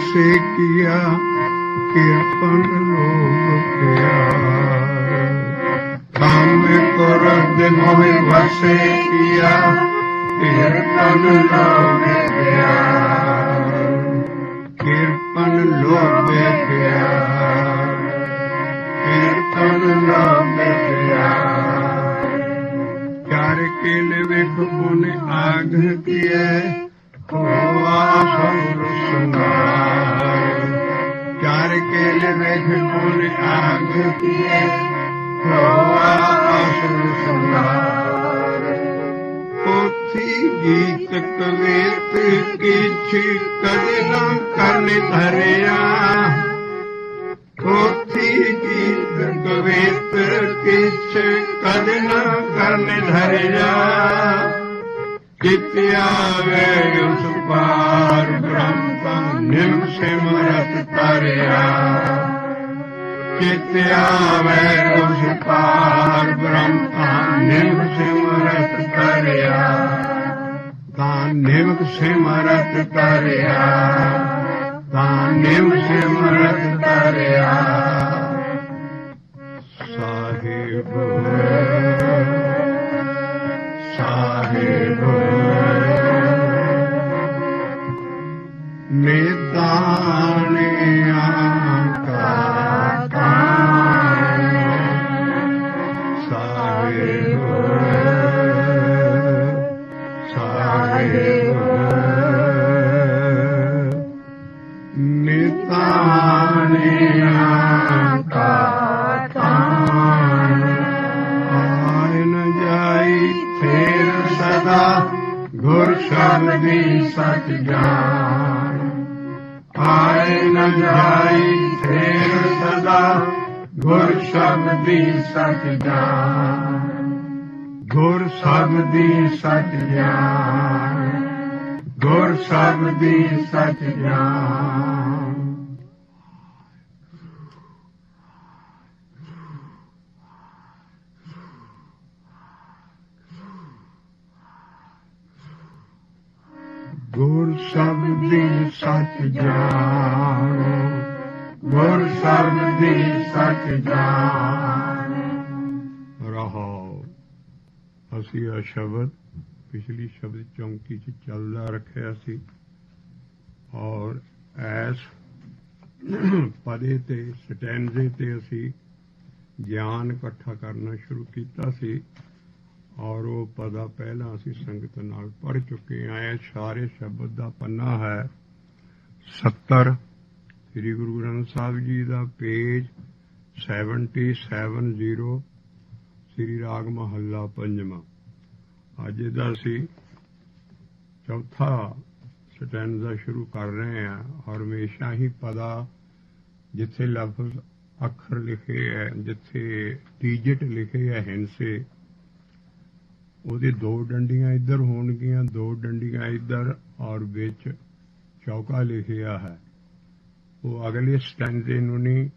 वसे किया कृपन लोभ प्यार। काम क्रोध मोह वसे किया कृपन लोभ प्यार। कृपन लोभ प्यार, कृपन लोभ प्यार। चार केल विख पुन आग किए होवा सौर संगार। चार केल विख पुन आग किए होवा सौर संगार। पोथी गीत कवित किछ कद न करन धरिया। पोथी गीत कवित किछ कद न करन धरिया। चित आवे उस पार ब्रह्म निम सिमरत तरिया। चित आवे उस पार ब्रह्म निम सिमरत तरिया। तां निम सिमरत तरिया, तां निम सिमरत तरिया। साहिब साहिब निदानिया का दान। साहिब साहिब निदानिया का दान। आय न जाई फेर सदा गुर शब्दी सच जान। आय न जाई फेर सदा गुर शब्दी सच जान। गुर शब्दी सच जान, गुर शब्दी सच जान। गुर शब्दी सच जान, गुर शब्दी सच जान। रहो ਅਸੀਂ ਆ ਸ਼ਬਦ ਪਿਛਲੀ ਸ਼ਬਦ ਚੌਂਕੀ 'ਚ ਚੱਲਦਾ ਰੱਖਿਆ ਸੀ ਔਰ ਐਸ ਪਦੇ ਤੇ ਸਟੈਂਜ਼ੇ ਤੇ ਅਸੀਂ ਗਿਆਨ ਇਕੱਠਾ ਕਰਨਾ ਸ਼ੁਰੂ ਕੀਤਾ ਸੀ ਔਰ ਉਹ ਪਦਾ ਪਹਿਲਾਂ ਅਸੀਂ ਸੰਗਤ ਨਾਲ ਪੜ੍ਹ ਚੁੱਕੇ ਆਏ। ਸਾਰੇ ਸ਼ਬਦ ਦਾ ਪੰਨਾ ਹੈ 70 ਸ੍ਰੀ ਗੁਰੂ ਗ੍ਰੰਥ ਸਾਹਿਬ ਜੀ ਦਾ ਪੇਜ 770 ਸ੍ਰੀ ਰਾਗ ਮਹੱਲਾ ਪੰਜਵਾਂ। ਅੱਜ ਦਾ ਅਸੀਂ ਚੌਥਾ ਸਟੈਂਜ਼ਾ ਸ਼ੁਰੂ ਕਰ ਰਹੇ ਹਾਂ ਔਰ ਹਮੇਸ਼ਾ ਹੀ ਪਦਾ ਜਿੱਥੇ ਲਫ਼ਜ਼ ਅੱਖਰ ਲਿਖੇ ਹੈ, ਜਿੱਥੇ ਡਿਜਿਟ ਲਿਖੇ ਹੈ ਹਿੰਸੇ, ਉਹਦੇ ਦੋ ਡੰਡੀਆਂ ਇੱਧਰ ਹੋਣਗੀਆਂ, ਦੋ ਡੰਡੀਆਂ ਇੱਧਰ ਔਰ ਵਿੱਚ ਚੌਕਾ ਲਿਖਿਆ ਹੈ। ਉਹ ਅਗਲੇ ਸਟੈਂਜ਼ੇ ਨੂੰ ਨਹੀਂ,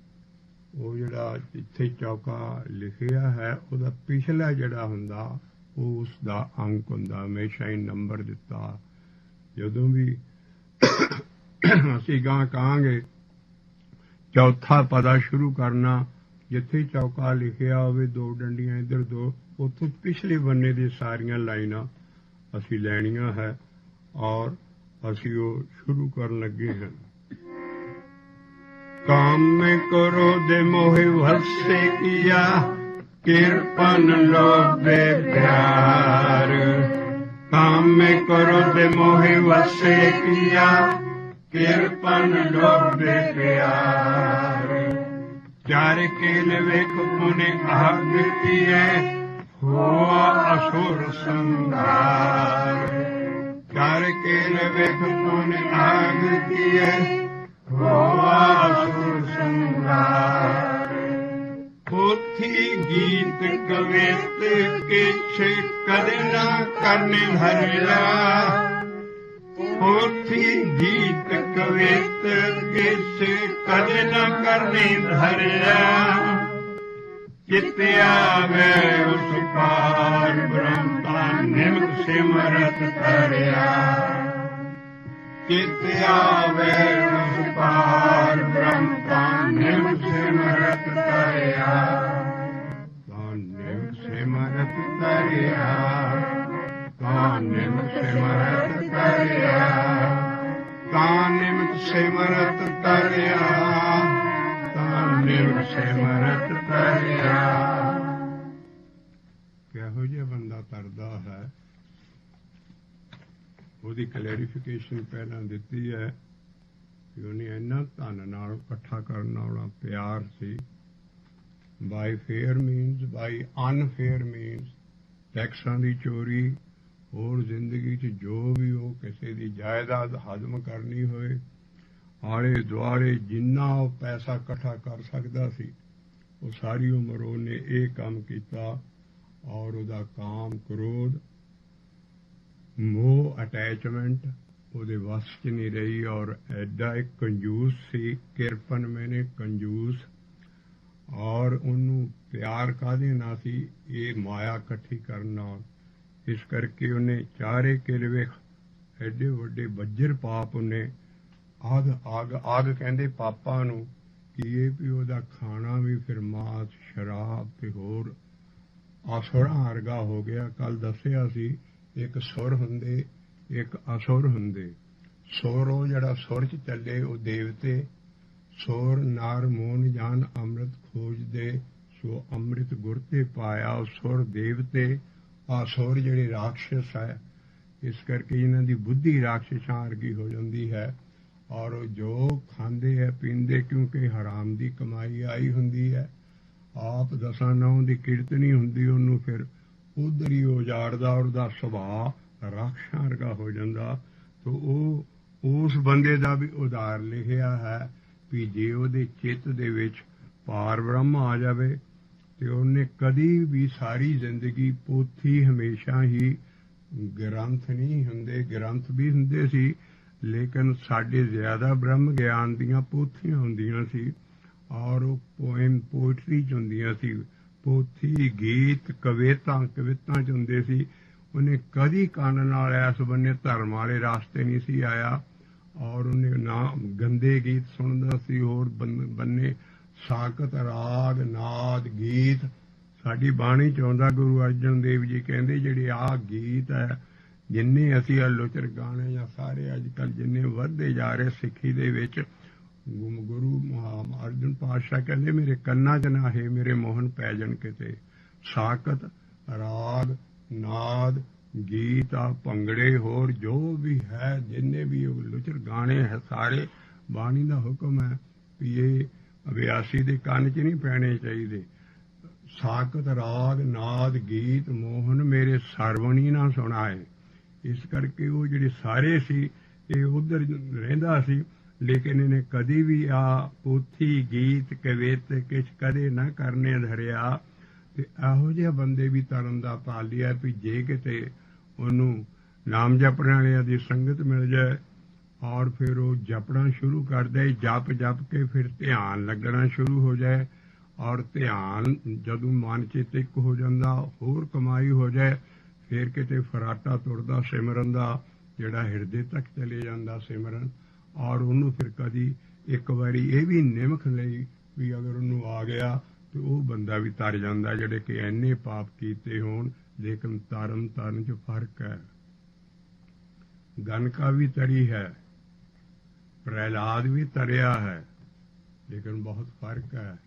ਉਹ ਜਿਹੜਾ ਜਿੱਥੇ ਚੌਕਾ ਲਿਖਿਆ ਹੈ ਉਹਦਾ ਪਿਛਲਾ ਜਿਹੜਾ ਹੁੰਦਾ ਉਹ ਉਸ ਦਾ ਅੰਕ ਹੁੰਦਾ। ਹਮੇਸ਼ਾ ਹੀ ਨੰਬਰ ਦਿੱਤਾ। ਜਦੋਂ ਵੀ ਅਸੀਂ ਗਾਂ ਕਹਾਂਗੇ ਚੌਥਾ ਪਦਾ ਸ਼ੁਰੂ ਕਰਨਾ, ਜਿੱਥੇ ਚੌਕਾ ਲਿਖਿਆ ਹੋਵੇ ਦੋ ਡੰਡੀਆਂ ਇੱਧਰ ਦੋ, ਉੱਥੋਂ ਪਿਛਲੇ ਬੰਨੇ ਦੀ ਸਾਰੀਆਂ ਲਾਈਨਾਂ ਅਸੀਂ ਲੈਣੀਆਂ ਹੈ ਔਰ ਅਸੀਂ ਉਹ ਸ਼ੁਰੂ ਕਰਨ ਲੱਗੇ ਹਾਂ। काम क्रोध मोह वसे किया कृपन लोभ प्यार। काम क्रोध मोह वसे किया कृपन लोभ प्यार। चार केल विख पुन आग किए हुआ असुर संगार। चार केल विख पुन आग किए असुर संगार। पोथी गीत कवित किछ कद न करन धरिया। पोथी गीत कवित किछ कद न करन धरिया। चित आवे उस पार ब्रह्म निमक सिमरत तरिया। चित आवे उस पार ब्रह्म तान्यम सिमरत तरिया तान्यम सिमरत तरिया तान्यम सिमरत तरिया तान्यम सिमरत तरिया तान्यम सिमरत तरिया। ਕਿਹੋ ਜਿਹਾ ਬੰਦਾ ਤਰਦਾ ਹੈ ਉਹਦੀ ਕਲੈਰੀਫਿਕੇਸ਼ਨ ਪਹਿਲਾਂ ਦਿੱਤੀ ਹੈ ਕਿ ਉਹਨੇ ਇੰਨਾ ਧਨ ਨਾਲ ਇਕੱਠਾ ਕਰਨ ਵਾਲਾ ਪਿਆਰ ਸੀ। ਬਾਈ ਫੇਅਰ ਮੀਨਸ ਬਾਈ ਅਨਫੇਅਰ ਮੀਨਸ ਟੈਕਸਾਂ ਦੀ ਚੋਰੀ ਹੋਰ ਜ਼ਿੰਦਗੀ 'ਚ ਜੋ ਵੀ ਉਹ ਕਿਸੇ ਦੀ ਜਾਇਦਾਦ ਹਜ਼ਮ ਕਰਨੀ ਹੋਏ ਆਲੇ ਦੁਆਲੇ ਜਿੰਨਾ ਉਹ ਪੈਸਾ ਇਕੱਠਾ ਕਰ ਸਕਦਾ ਸੀ ਉਹ ਸਾਰੀ ਉਮਰ ਉਹਨੇ ਇਹ ਕੰਮ ਕੀਤਾ ਔਰ ਉਹਦਾ ਕਾਮ ਕ੍ਰੋਧ ਮੋਹ ਅਟੈਚਮੈਂਟ ਉਹਦੇ ਵੱਸ 'ਚ ਨਹੀਂ ਰਹੀ ਔਰ ਐਡਾ ਇੱਕ ਕੰਜੂਸ ਸੀ। ਕਿਰਪਨ ਮੈਨੇ ਕੰਜੂਸ ਔਰ ਉਹਨੂੰ ਪਿਆਰ ਕਾਹਦੇ ਨਾਲ ਸੀ ਇਹ ਮਾਇਆ ਇਕੱਠੀ ਕਰਨ ਨਾਲ। ਇਸ ਕਰਕੇ ਉਹਨੇ ਚਾਰੇ ਕਿਲਵੇ ਐਡੇ ਵੱਡੇ ਬੱਜਰ ਪਾਪ ਉਹਨੇ ਆਗ ਕਹਿੰਦੇ ਪਾਪਾਂ ਨੂੰ ਕਿ ਇਹ ਵੀ ਉਹਦਾ ਖਾਣਾ ਵੀ ਫਿਰ ਮਾਸ ਸ਼ਰਾਬ ਤੇ ਹੋਰ ਅਸੁਰਾਂ ਵਰਗਾ ਹੋ ਗਿਆ। ਕੱਲ ਦੱਸਿਆ ਸੀ ਇੱਕ ਸੁਰ ਹੁੰਦੇ ਇੱਕ ਅਸੁਰ ਹੁੰਦੇ। ਸੁਰ ਉਹ ਜਿਹੜਾ ਸੁਰ 'ਚ ਚੱਲੇ ਉਹ ਦੇਵਤੇ ਸੁਰ ਨਾਰ ਮੋਨ ਜਾਨ ਅੰਮ੍ਰਿਤ ਖੋਜਦੇ ਸੋ ਅੰਮ੍ਰਿਤ ਗੁਰ ਤੇ ਪਾਇਆ। ਉਹ ਸੁਰ ਦੇਵਤੇ ਅਸੁਰ ਜਿਹੜੇ ਰਾਖਸ਼ ਹੈ। ਇਸ ਕਰਕੇ ਇਹਨਾਂ ਦੀ ਬੁੱਧੀ ਰਾਖਸ਼ਾਂ ਵਰਗੀ ਹੋ ਜਾਂਦੀ ਹੈ ਔਰ ਉਹ ਜੋ ਖਾਂਦੇ ਹੈ ਪੀਂਦੇ ਕਿਉਂਕਿ ਹਰਾਮ ਦੀ ਕਮਾਈ ਆਈ ਹੁੰਦੀ ਹੈ। ਆਪ ਦਸਾਂ ਨੌਂ ਦੀ ਕੀਰਤਨੀ ਹੁੰਦੀ ਉਹਨੂੰ ਫਿਰ ਉਧਰ ਹੀ ਉਜਾੜਦਾ ਔਰ ਉਹਦਾ ਸੁਭਾਅ ਰਾਖਸ਼ਾਂ ਵਰਗਾ ਹੋ ਜਾਂਦਾ। ਤੋ ਉਹ ਉਸ ਬੰਦੇ ਦਾ ਵੀ ਉਦਾਰ ਲਿਖਿਆ ਹੈ ਵੀ ਜੇ ਉਹਦੇ ਚਿੱਤ ਦੇ ਵਿੱਚ ਪਾਰ ਬ੍ਰਹਮ ਆ ਜਾਵੇ ਤੇ ਉਹਨੇ ਕਦੀ ਵੀ ਸਾਰੀ ਜ਼ਿੰਦਗੀ ਪੋਥੀ ਹਮੇਸ਼ਾ ਹੀ ਗ੍ਰੰਥ ਨਹੀਂ ਹੁੰਦੇ ਗ੍ਰੰਥ ਵੀ ਹੁੰਦੇ ਸੀ ਲੇਕਿਨ ਸਾਡੇ ਜ਼ਿਆਦਾ ਬ੍ਰਹਮ ਗਿਆਨ ਦੀਆਂ ਪੋਥੀਆਂ ਹੁੰਦੀਆਂ ਸੀ ਔਰ ਉਹ ਪੋਇਮ ਪੋਇਟਰੀ 'ਚ ਹੁੰਦੀਆਂ ਸੀ। ਪੋਥੀ ਗੀਤ ਕਵਿਤਾਂ 'ਚ ਹੁੰਦੇ ਸੀ। ਉਹਨੇ ਕਦੀ ਕੰਨ ਨਾਲ ਇਸ ਬੰਨੇ ਧਰਮ ਵਾਲੇ ਰਾਸਤੇ ਨਹੀਂ ਸੀ ਆਇਆ ਔਰ ਉਹਨੇ ਨਾ ਗੰਦੇ ਗੀਤ ਸੁਣਦਾ ਸੀ। ਹੋਰ ਬੰਨੇ ਸਾਕਤ ਰਾਗ ਨਾਦ ਗੀਤ ਸਾਡੀ ਬਾਣੀ 'ਚ ਆਉਂਦਾ। ਗੁਰੂ ਅਰਜਨ ਦੇਵ ਜੀ ਕਹਿੰਦੇ ਜਿਹੜੇ ਆਹ ਗੀਤ ਹੈ ਜਿੰਨੇ ਅਸੀਂ ਲੁਚਰ ਗਾਣੇ ਜਾਂ ਸਾਰੇ ਅੱਜ ਕੱਲ੍ਹ ਜਿੰਨੇ ਵੱਧਦੇ ਜਾ ਰਹੇ ਸਿੱਖੀ ਦੇ ਵਿੱਚ ਗੁਰੂ ਅਰਜਨ ਪਾਤਸ਼ਾਹ ਕਹਿੰਦੇ ਮੇਰੇ ਕੰਨਾਂ 'ਚ ਨਾ ਹੈ ਮੇਰੇ ਮੋਹਨ ਪੈ ਜਾਣ ਕਿਤੇ। ਸਾਕਤ ਰਾਗ ਨਾਦ ਗੀਤ ਆ ਭੰਗੜੇ ਹੋਰ ਜੋ ਵੀ ਹੈ ਜਿੰਨੇ ਵੀ ਲੁਚਰ ਗਾਣੇ ਹੈ ਸਾਰੇ ਬਾਣੀ ਦਾ ਹੁਕਮ ਹੈ ਵੀ ਇਹ ਅਭਿਆਸੀ ਦੇ ਕੰਨ 'ਚ ਨਹੀਂ ਪੈਣੇ ਚਾਹੀਦੇ। ਸਾਕਤ ਰਾਗ ਨਾਦ ਗੀਤ ਮੋਹਨ ਮੇਰੇ ਸਰਵਣੀ ਨਾ ਸੁਣਾਏ। ਇਸ ਕਰਕੇ ਉਹ ਜਿਹੜੇ ਸਾਰੇ ਸੀ ਇਹ ਉੱਧਰ ਰਹਿੰਦਾ ਸੀ ਲੇਕਿਨ ਇਹਨੇ ਕਦੀ ਵੀ ਆ ਪੋਥੀ ਗੀਤ ਕਵਿਤ ਕਿਛ ਕਦੇ ਨਾ ਕਰਨੇ ਧਰਿਆ। ਤੇ ਇਹੋ ਜਿਹੇ ਬੰਦੇ ਵੀ ਤਰਨ ਦਾ ਪਾਲਿਆ ਵੀ ਜੇ ਕਿਤੇ ਉਹਨੂੰ ਨਾਮ ਜਪਣ ਵਾਲਿਆਂ ਦੀ ਸੰਗਤ ਮਿਲ ਜਾਏ ਔਰ ਫਿਰ ਉਹ ਜਪਣਾ ਸ਼ੁਰੂ ਕਰ ਦੇ ਜਪ ਕੇ ਫਿਰ ਧਿਆਨ ਲੱਗਣਾ ਸ਼ੁਰੂ ਹੋ ਜਾਏ ਔਰ ਧਿਆਨ ਜਦੋਂ ਮਨ 'ਚ ਇੱਕ ਹੋ ਜਾਂਦਾ ਹੋਰ ਕਮਾਈ ਹੋ ਜਾਏ ਫਿਰ ਕਿਤੇ ਫਰਾਟਾ ਤੁਰਦਾ ਸਿਮਰਨ ਦਾ ਜਿਹੜਾ ਹਿਰਦੇ ਤੱਕ ਚਲੇ ਜਾਂਦਾ ਸਿਮਰਨ ਔਰ ਉਹਨੂੰ ਫਿਰ ਕਦੀ ਇੱਕ ਵਾਰੀ ਇਹ ਵੀ ਨਿਮਖ ਲਈ ਵੀ ਅਗਰ ਉਹਨੂੰ ਆ ਗਿਆ ਤੇ ਉਹ ਬੰਦਾ ਵੀ ਤਰ ਜਾਂਦਾ ਜਿਹੜੇ ਕਿ ਇੰਨੇ ਪਾਪ ਕੀਤੇ ਹੋਣ ਲੇਕਿਨ ਤਰਨ 'ਚ ਫਰਕ ਹੈ। ਗਨਕਾ ਵੀ ਤਰੀ ਹੈ ਪ੍ਰਹਿਲਾਦ ਵੀ ਤਰਿਆ ਹੈ ਲੇਕਿਨ ਬਹੁਤ ਫਰਕ ਹੈ।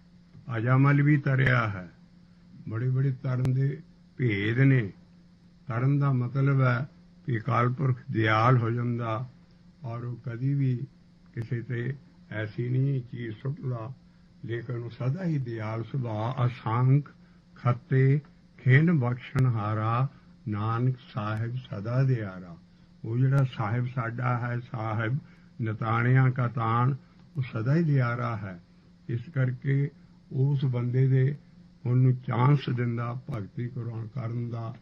ਅਜਾਮਲ ਵੀ ਤਰਿਆ ਹੈ। ਬੜੇ ਤਰਨ ਦੇ ਭੇਦ ਨੇ। ਤਰਨ ਦਾ ਮਤਲਬ ਹੈ ਕਿ ਅਕਾਲ ਪੁਰਖ ਦਿਆਲ ਹੋ ਜਾਂਦਾ ਔਰ ਉਹ ਕਦੀ ਵੀ ਕਿਸੇ ਤੇ ਐਸੀ ਨਹੀਂ ਚੀਜ਼ ਸੁੱਟਦਾ ਲੇਕਿਨ ਉਹ ਸਦਾ ਹੀ ਦਿਆਲ ਸੁਭਾਅ ਅਸੰਖ ਖੱਤੇ ਖਿੰਡ ਬਖਸ਼ਣ ਹਾਰਾ ਨਾਨਕ ਸਾਹਿਬ ਸਦਾ ਦਿਆਰਾ। ਉਹ ਜਿਹੜਾ ਸਾਹਿਬ ਸਾਡਾ ਹੈ ਸਾਹਿਬ ਨਤਾਣਿਆਂ ਕਾ ਤਾਣ ਉਹ ਸਦਾ ਹੀ ਦਿਆਰਾ ਹੈ। ਇਸ ਕਰਕੇ ਉਸ ਬੰਦੇ ਦੇ ਉਹਨੂੰ ਚਾਂਸ ਦਿੰਦਾ ਭਗਤੀ ਕਰਨ ਦਾ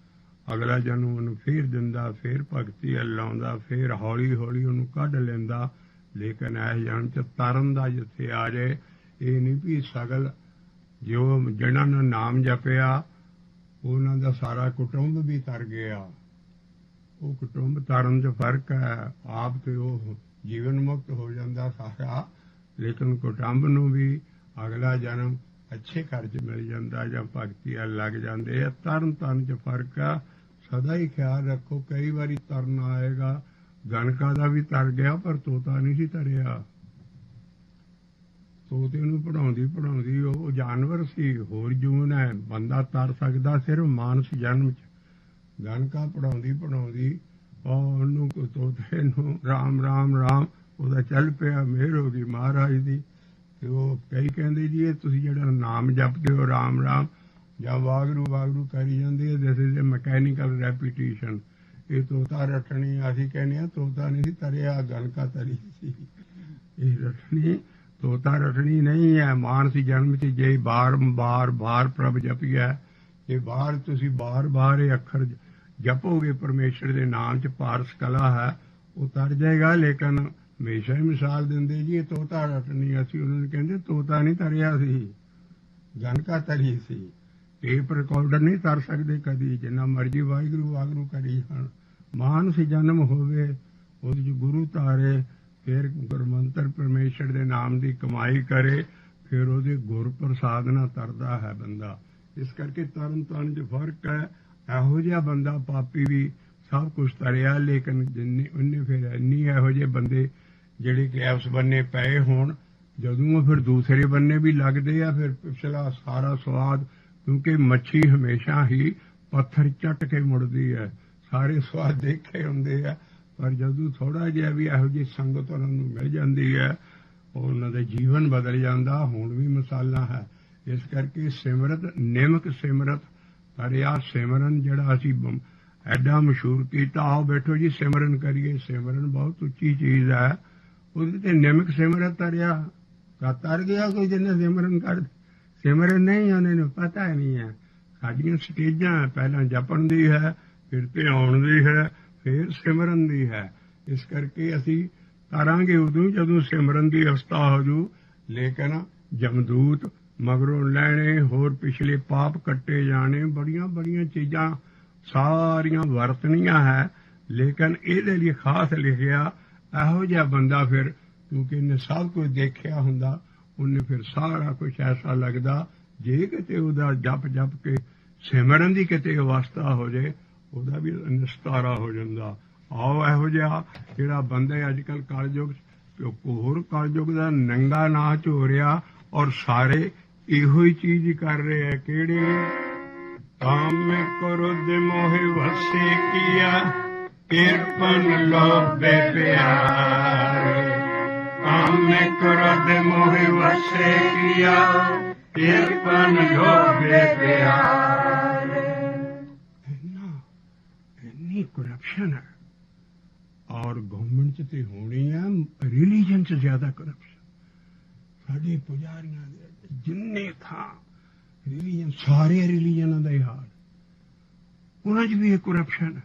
ਅਗਲਾ ਜਨਮ ਉਹਨੂੰ ਫੇਰ ਦਿੰਦਾ ਫਿਰ ਭਗਤੀ ਲਾਉਂਦਾ ਫਿਰ ਹੌਲੀ ਹੌਲੀ ਉਹਨੂੰ ਕੱਢ ਲੈਂਦਾ ਲੇਕਿਨ ਇਸ ਜਨਮ 'ਚ ਤਰਨ ਦਾ ਜਿੱਥੇ ਆ ਜਾਏ ਇਹ ਨਹੀਂ ਵੀ ਸਗਲ ਜੋ ਜਿਹਨਾਂ ਨੇ ਨਾਮ ਜਪਿਆ ਉਹਨਾਂ ਦਾ ਸਾਰਾ ਕੁਟੁੰਬ ਵੀ ਤਰ ਗਿਆ ਉਹ ਕੁਟੁੰਬ ਤਰਨ 'ਚ ਫਰਕ ਹੈ। ਆਪ ਤੇ ਉਹ ਜੀਵਨ ਮੁਕਤ ਹੋ ਜਾਂਦਾ ਸਾਰਾ, ਲੇਕਿਨ ਕੁਟੁੰਬ ਨੂੰ ਵੀ ਅਗਲਾ ਜਨਮ ਅੱਛੇ ਘਰ 'ਚ ਮਿਲ ਜਾਂਦਾ ਜਾਂ ਭਗਤੀ ਵੱਲ ਲੱਗ ਜਾਂਦੇ ਆ। ਤਰਨ ਤਰਨ 'ਚ ਫਰਕ ਆ। ਸਦਾ ਹੀ ਖਿਆਲ ਰੱਖੋ, ਕਈ ਵਾਰੀ ਤਰਨ ਆਏਗਾ। ਗਣਕਾ ਦਾ ਵੀ ਤਰ ਗਿਆ ਪਰ ਤੋਤਾ ਨਹੀਂ ਸੀ ਤਰਿਆ। ਤੋਤੇ ਨੂੰ ਪੜ੍ਹਾਉਂਦੀ ਉਹ ਜਾਨਵਰ ਸੀ, ਹੋਰ ਜੂਨ ਹੈ। ਬੰਦਾ ਤਰ ਸਕਦਾ ਸਿਰਫ ਮਾਨਸ ਜਨਮ 'ਚ। ਗਣਕਾ ਪੜ੍ਹਾਉਂਦੀ ਉਹਨੂੰ ਤੋਤੇ ਨੂੰ ਰਾਮ ਰਾਮ ਰਾਮ, ਉਹਦਾ ਚੱਲ ਪਿਆ। ਮਿਹਰ ਹੋ ਗਈ ਮਹਾਰਾਜ ਦੀ। ਤੇ ਉਹ ਕਈ ਕਹਿੰਦੇ ਜੀ ਇਹ ਤੁਸੀਂ ਜਿਹੜਾ ਨਾਮ ਜਪਦੇ ਹੋ ਰਾਮ ਰਾਮ ਜਾਂ ਵਾਗਰੂ ਵਾਗਰੂ ਕਰੀ ਜਾਂਦੇ, this is a mechanical repetition. ਇਹ ਤੋਤਾ ਰੱਟਣੀ। ਅਸੀਂ ਕਹਿੰਦੇ ਹਾਂ ਤੋਤਾ ਨਹੀਂ ਸੀ ਤਰਿਆ, ਗਣਕਾ ਤਰੀ ਸੀ। ਇਹ ਰੱਟਣੀ ਤੋਤਾ ਰੱਟਣੀ ਨਹੀਂ ਹੈ। ਮਾਨਸੀ ਜਨਮ 'ਚ ਜੇ ਬਾਰ ਪ੍ਰਭ ਜਪੀਆ, ਜੇ ਤੁਸੀਂ ਬਾਰ ਇਹ ਅੱਖਰ ਜਪੋਗੇ ਪਰਮੇਸ਼ਰ ਦੇ ਨਾਮ 'ਚ, ਪਾਰਸ ਕਲਾ ਹੈ, ਉਹ ਤਰ ਜਾਏਗਾ। ਲੇਕਿਨ ਹਮੇਸ਼ਾ ਹੀ ਮਿਸਾਲ ਦਿੰਦੇ ਜੀ ਇਹ ਤੋਤਾ ਰੱਟਣੀ। ਅਸੀਂ ਉਹਨਾਂ ਨੂੰ ਕਹਿੰਦੇ ਤੋਤਾ ਨਹੀਂ ਤਰਿਆ ਸੀ, ਗਣਕਾ ਤਰੀ ਸੀ। ਟੇਪ ਰਿਕਾਰਡਰ ਨਹੀਂ ਤਰ ਸਕਦੇ ਕਦੀ, ਜਿੰਨਾ ਮਰਜ਼ੀ ਵਾਹਿਗੁਰੂ ਵਾਹਿਗੁਰੂ ਕਰੀ ਜਾਣ। ਮਾਨਸ ਜਨਮ ਹੋਵੇ, ਉਹਦੇ 'ਚ ਗੁਰੂ ਧਾਰੇ, ਫਿਰ ਗੁਰਮੰਤਰ ਪਰਮੇਸ਼ਰ ਦੇ ਨਾਮ ਦੀ ਕਮਾਈ ਕਰੇ, ਫਿਰ ਉਹਦੇ ਗੁਰ ਪ੍ਰਸਾਦ ਨਾਲ ਤਰਦਾ ਹੈ ਬੰਦਾ। ਇਸ ਕਰਕੇ ਤਰਨ ਤਾਰਨ 'ਚ ਫਰਕ ਹੈ। ਇਹੋ ਜਿਹਾ ਬੰਦਾ ਪਾਪੀ ਵੀ ਸਭ ਕੁਛ ਤਰਿਆ, ਲੇਕਿਨ ਜਿੰਨੇ ਉਹਨੇ ਫਿਰ ਇੰਨੀ ਇਹੋ ਜਿਹੇ ਬੰਦੇ ਜਿਹੜੇ ਕਿ ਐਸ ਬੰਨੇ ਪਏ ਹੋਣ, ਜਦੋਂ ਉਹ ਫਿਰ ਦੂਸਰੇ ਬੰਨੇ ਵੀ ਲੱਗਦੇ ਆ, ਫਿਰ ਪਿਛਲਾ ਸਾਰਾ ਸਵਾਦ, ਕਿਉਂਕਿ ਮੱਛੀ ਹਮੇਸ਼ਾ ਹੀ ਪੱਥਰ ਚੱਟ ਕੇ ਮੁੜਦੀ ਹੈ। ਸਾਰੇ ਸਵਾਦ ਦੇਖੇ ਹੁੰਦੇ ਆ, ਪਰ ਜਦੋਂ ਥੋੜ੍ਹਾ ਜਿਹਾ ਵੀ ਇਹੋ ਜਿਹੀ ਸੰਗਤ ਉਹਨਾਂ ਨੂੰ ਮਿਲ ਜਾਂਦੀ ਹੈ, ਉਹਨਾਂ ਦਾ ਜੀਵਨ ਬਦਲ ਜਾਂਦਾ। ਹੁਣ ਵੀ ਮਿਸਾਲਾਂ ਹੈ। ਇਸ ਕਰਕੇ ਸਿਮਰਤ ਨਿਮਕ ਸਿਮਰਤ ਤਰਿਆ। ਸਿਮਰਨ ਜਿਹੜਾ ਅਸੀਂ ਐਡਾ ਮਸ਼ਹੂਰ ਕੀਤਾ, ਆਓ ਬੈਠੋ ਜੀ ਸਿਮਰਨ ਕਰੀਏ। ਸਿਮਰਨ ਬਹੁਤ ਉੱਚੀ ਚੀਜ਼ ਹੈ। ਉਹਦੇ ਤੇ ਨਿਮਕ ਸਿਮਰਤ ਤਰਿਆ, ਤਰ ਗਿਆ ਕੋਈ ਜਿਹਨੇ ਸਿਮਰਨ ਕਰ। ਸਿਮਰਨ ਨਹੀਂ, ਉਹਨਾਂ ਨੂੰ ਪਤਾ ਨਹੀਂ ਹੈ। ਸਾਡੀਆਂ ਸਟੇਜਾਂ ਪਹਿਲਾਂ ਜਪਣ ਦੀ ਹੈ, ਫਿਰ ਧਿਆਉਣ ਦੀ ਹੈ, ਫਿਰ ਸਿਮਰਨ ਦੀ ਹੈ। ਇਸ ਕਰਕੇ ਅਸੀਂ ਤਰਾਂਗੇ ਉਦੋਂ ਜਦੋਂ ਸਿਮਰਨ ਦੀ ਅਵਸਥਾ ਹੋ ਜੂ। ਲੇਕਿਨ ਜਮਦੂਤ ਮਗਰੋਂ ਲੈਣੇ, ਹੋਰ ਪਿਛਲੇ ਪਾਪ ਕੱਟੇ ਜਾਣੇ, ਬੜੀਆਂ ਚੀਜ਼ਾਂ ਸਾਰੀਆਂ ਵਰਤਣੀਆਂ ਹੈ। ਲੇਕਿਨ ਇਹਦੇ ਲਈ ਖਾਸ ਲਿਖਿਆ ਇਹੋ ਜਿਹਾ ਬੰਦਾ ਫਿਰ, ਕਿਉਂਕਿ ਇਹਨੇ ਸਭ ਕੁਝ ਦੇਖਿਆ ਹੁੰਦਾ, ਉਹਨੇ ਫਿਰ ਸਾਰਾ ਕੁਝ ਐਸਾ ਲੱਗਦਾ। ਜੇ ਕਿਤੇ ਉਹਦਾ ਜਪ ਕੇ ਸਿਮਰਨ ਦੀ ਕਿਤੇ ਅਵਸਥਾ ਹੋ ਜਾਏ, ਉਹਦਾ ਵੀ ਨਿਸਤਾਰਾ ਹੋ ਜਾਂਦਾ। ਆਓ ਇਹੋ ਜਿਹਾ ਜਿਹੜਾ ਬੰਦਾ ਅੱਜ ਕੱਲ੍ਹ ਕਲਯੁਗ, ਹੋਰ ਕਲਯੁਗ ਦਾ ਨੰਗਾ ਨਾਚ ਹੋ ਰਿਹਾ, ਔਰ ਸਾਰੇ ਇਹੋ ਹੀ ਚੀਜ਼ ਹੀ ਕਰ ਰਹੇ ਹੈ। ਕਿਹੜੇ ਕਾਮ ਕ੍ਰੋਧ ਮੋਹ ਵਸੇ ਕੀਆ, ਕਿਰਪਨ ਲੋਭੇ ਪਿਆਰ। ਕਾਮ ਕ੍ਰੋਧ ਮੋਹ ਵਸੇ ਕੀਆ, ਕਿਰਪਨ ਲੋਭੇ ਪਿਆਰ। ਇੰਨੀ ਕਰਪਸ਼ਨ ਹੈ, ਔਰ ਗਵਰਨਮੈਂਟ 'ਚ ਤੇ ਹੋਣੀ ਹੈ। ਰਿਲੀਜਨ 'ਚ ਜ਼ਿਆਦਾ ਕਰਪਸ਼ਨ। ਸਾਡੇ ਪੁਜਾਰੀਆਂ ਦੇ ਜਿੰਨੇ ਥਾਂ ਰਿਲੀਜਨ, ਸਾਰੇ ਰਿਲੀਜਨਾਂ ਦਾ ਹੀ ਹਾਲ, ਉਹਨਾਂ 'ਚ ਵੀ ਇਹ ਕਰਪਸ਼ਨ ਹੈ।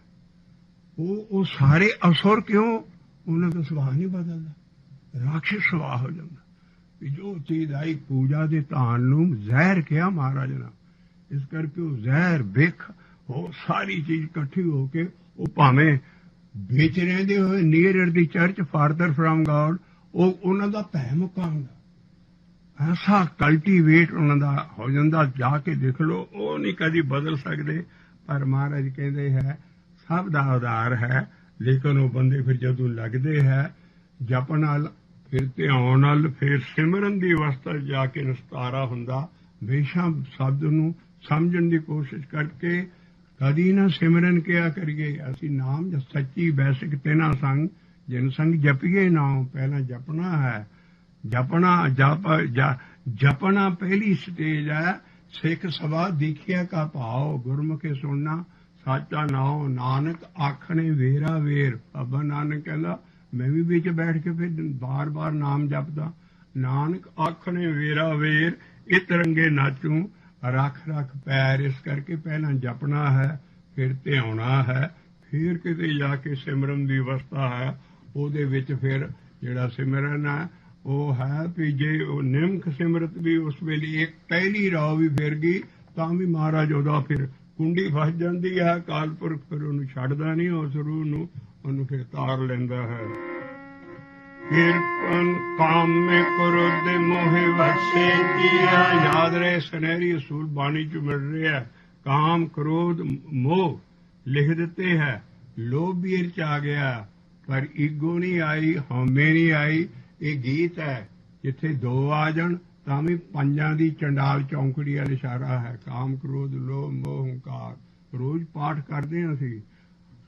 ਉਹ ਸਾਰੇ ਅਸੁਰ ਕਿਉਂ? ਉਹਨਾਂ ਦਾ ਸੁਭਾਅ ਨਹੀਂ ਬਦਲਦਾ, ਰਾਖਸ਼ ਸੁਭਾਅ ਹੋ ਜਾਂਦਾ। ਵੀ ਜੋ ਚੀਜ਼ ਆਈ ਪੂਜਾ ਦੇ ਧਾਨ ਨੂੰ ਜ਼ਹਿਰ ਕਿਹਾ ਮਹਾਰਾਜ ਨੇ। ਇਸ ਕਰਕੇ ਉਹ ਜ਼ਹਿਰ ਬਿਖ ਉਹ ਸਾਰੀ ਚੀਜ਼ ਇਕੱਠੀ ਹੋ ਕੇ, ਉਹ ਭਾਵੇਂ ਵਿੱਚ ਰਹਿੰਦੇ ਹੋਏ ਨੀਅਰ ਦੀ ਚਰਚ ਫਾਰਦਰ ਫਰਮ ਗਾਡ, ਉਹ ਉਹਨਾਂ ਦਾ ਭੈ ਮੁੱਕਾ ਹੁੰਦਾ। ਐਸਾ ਕਲਟੀਵੇਟ ਉਹਨਾਂ ਦਾ ਹੋ ਜਾਂਦਾ, ਜਾ ਕੇ ਦੇਖ ਲਓ। ਉਹ ਨਹੀਂ ਕਦੀ ਬਦਲ ਸਕਦੇ। ਪਰ ਮਹਾਰਾਜ ਕਹਿੰਦੇ ਹੈ ਸਭ ਦਾ ਆਧਾਰ ਹੈ। ਲੇਕਿਨ ਉਹ ਬੰਦੇ ਫਿਰ ਜਦੋਂ ਲੱਗਦੇ ਹੈ ਜਪ ਨਾਲ, ਫਿਰ ਧਿਆਨ ਨਾਲ, ਫਿਰ ਸਿਮਰਨ ਦੀ ਅਵਸਥਾ ਜਾ ਕੇ ਨਿਸਤਾਰਾ ਹੁੰਦਾ। ਹਮੇਸ਼ਾ ਸ਼ਬਦ ਨੂੰ ਸਮਝਣ ਦੀ ਕੋਸ਼ਿਸ਼ ਕਰਕੇ ਕਦੀ ਨਾ ਸਿਮਰਨ ਕਿਹਾ ਕਰੀਏ। ਅਸੀਂ ਨਾਮ ਸੱਚੀ ਵੈਸਿਕ ਤੇਨਾ ਸੰਗ ਜਿਨ ਸੰਗ ਜਪੀਏ ਨਾਮ। ਪਹਿਲਾਂ ਜਪਣਾ ਹੈ। ਜਪਣਾ ਪਹਿਲੀ ਸਟੇਜ ਹੈ। ਸਿੱਖ ਸਭਾ ਦੀਖਿਆ ਕਾ ਭਾਵ, ਗੁਰਮੁਖੇ ਸੁਣਨਾ ਸਾਚਾ ਨਾਉ। ਨਾਨਕ ਆਖਣੇ ਵੇਰਾ ਵੇਰ। ਬਾਬਾ ਨਾਨਕ ਕਹਿੰਦਾ ਮੈਂ ਵੀ ਵਿੱਚ ਬੈਠ ਕੇ ਫਿਰ ਬਾਰ ਨਾਮ ਜਪਦਾ। ਨਾਨਕ ਆਖਣੇ ਵੇਰਾ ਵੇਰ, ਇਤ ਰੰਗੇ ਨਾਚੂ ਰੱਖ ਪੈਰ। ਇਸ ਕਰਕੇ ਪਹਿਲਾਂ ਜਪਣਾ ਹੈ, ਫਿਰ ਧਿਆਉਣਾ ਹੈ, ਫਿਰ ਕਿਤੇ ਜਾ ਕੇ ਸਿਮਰਨ ਦੀ ਅਵਸਥਾ ਹੈ। ਉਹਦੇ ਵਿੱਚ ਫਿਰ ਜਿਹੜਾ ਸਿਮਰਨ ਹੈ ਉਹ ਹੈ ਵੀ ਜੇ ਉਹ ਨਿਮਕ ਸਿਮਰਤ ਵੀ ਉਸ ਵੇਲੇ ਇੱਕ ਪਹਿਲੀ ਰਾਹ ਵੀ ਫਿਰ ਗਈ, ਤਾਂ ਵੀ ਮਹਾਰਾਜ ਉਹਦਾ ਫਿਰ ਕੁੰਡੀ ਫਸ ਜਾਂਦੀ ਹੈ, ਅਕਾਲ ਪੁਰਖ ਫਿਰ ਉਹਨੂੰ ਛੱਡਦਾ ਨਹੀਂ, ਉਸ ਰੂਹ ਨੂੰ ਉਹਨੂੰ ਫਿਰ ਤਾਰ ਲੈਂਦਾ ਹੈ। ਕਿਰਪਨ ਕਾਮ ਮੇ ਕ੍ਰੋਧ ਮੋਹਿ ਵਸੇ ਕੀਆ। ਯਾਦ ਰਹੇ ਸੁਨਹਿਰੀ ਅਸੂਲ ਬਾਣੀ ਚ ਮਿਲ ਰਿਹਾ। ਕਾਮ ਕ੍ਰੋਧ ਮੋਹ ਲਿਖ ਦਿੱਤੇ ਹੈ, ਲੋਭ ਵੀ ਇਹ ਚ ਆ ਗਿਆ, ਪਰ ਈਗੋ ਨਹੀਂ ਆਈ, ਹਉਮੈ ਨਹੀਂ ਆਈ। ਇਹ ਗੀਤ ਹੈ, ਜਿੱਥੇ ਦੋ ਆ ਜਾਣ ਤਾਂ ਵੀ ਪੰਜਾਂ ਦੀ ਚੰਡਾਲ ਚੌਂਕੜੀ ਵਾਲ ਇਸ਼ਾਰਾ ਹੈ। ਕਾਮ ਕ੍ਰੋਧ ਲੋਭ ਮੋਹ ਹੰਕਾਰ ਰੋਜ਼ ਪਾਠ ਕਰਦੇ ਹਾਂ ਅਸੀਂ।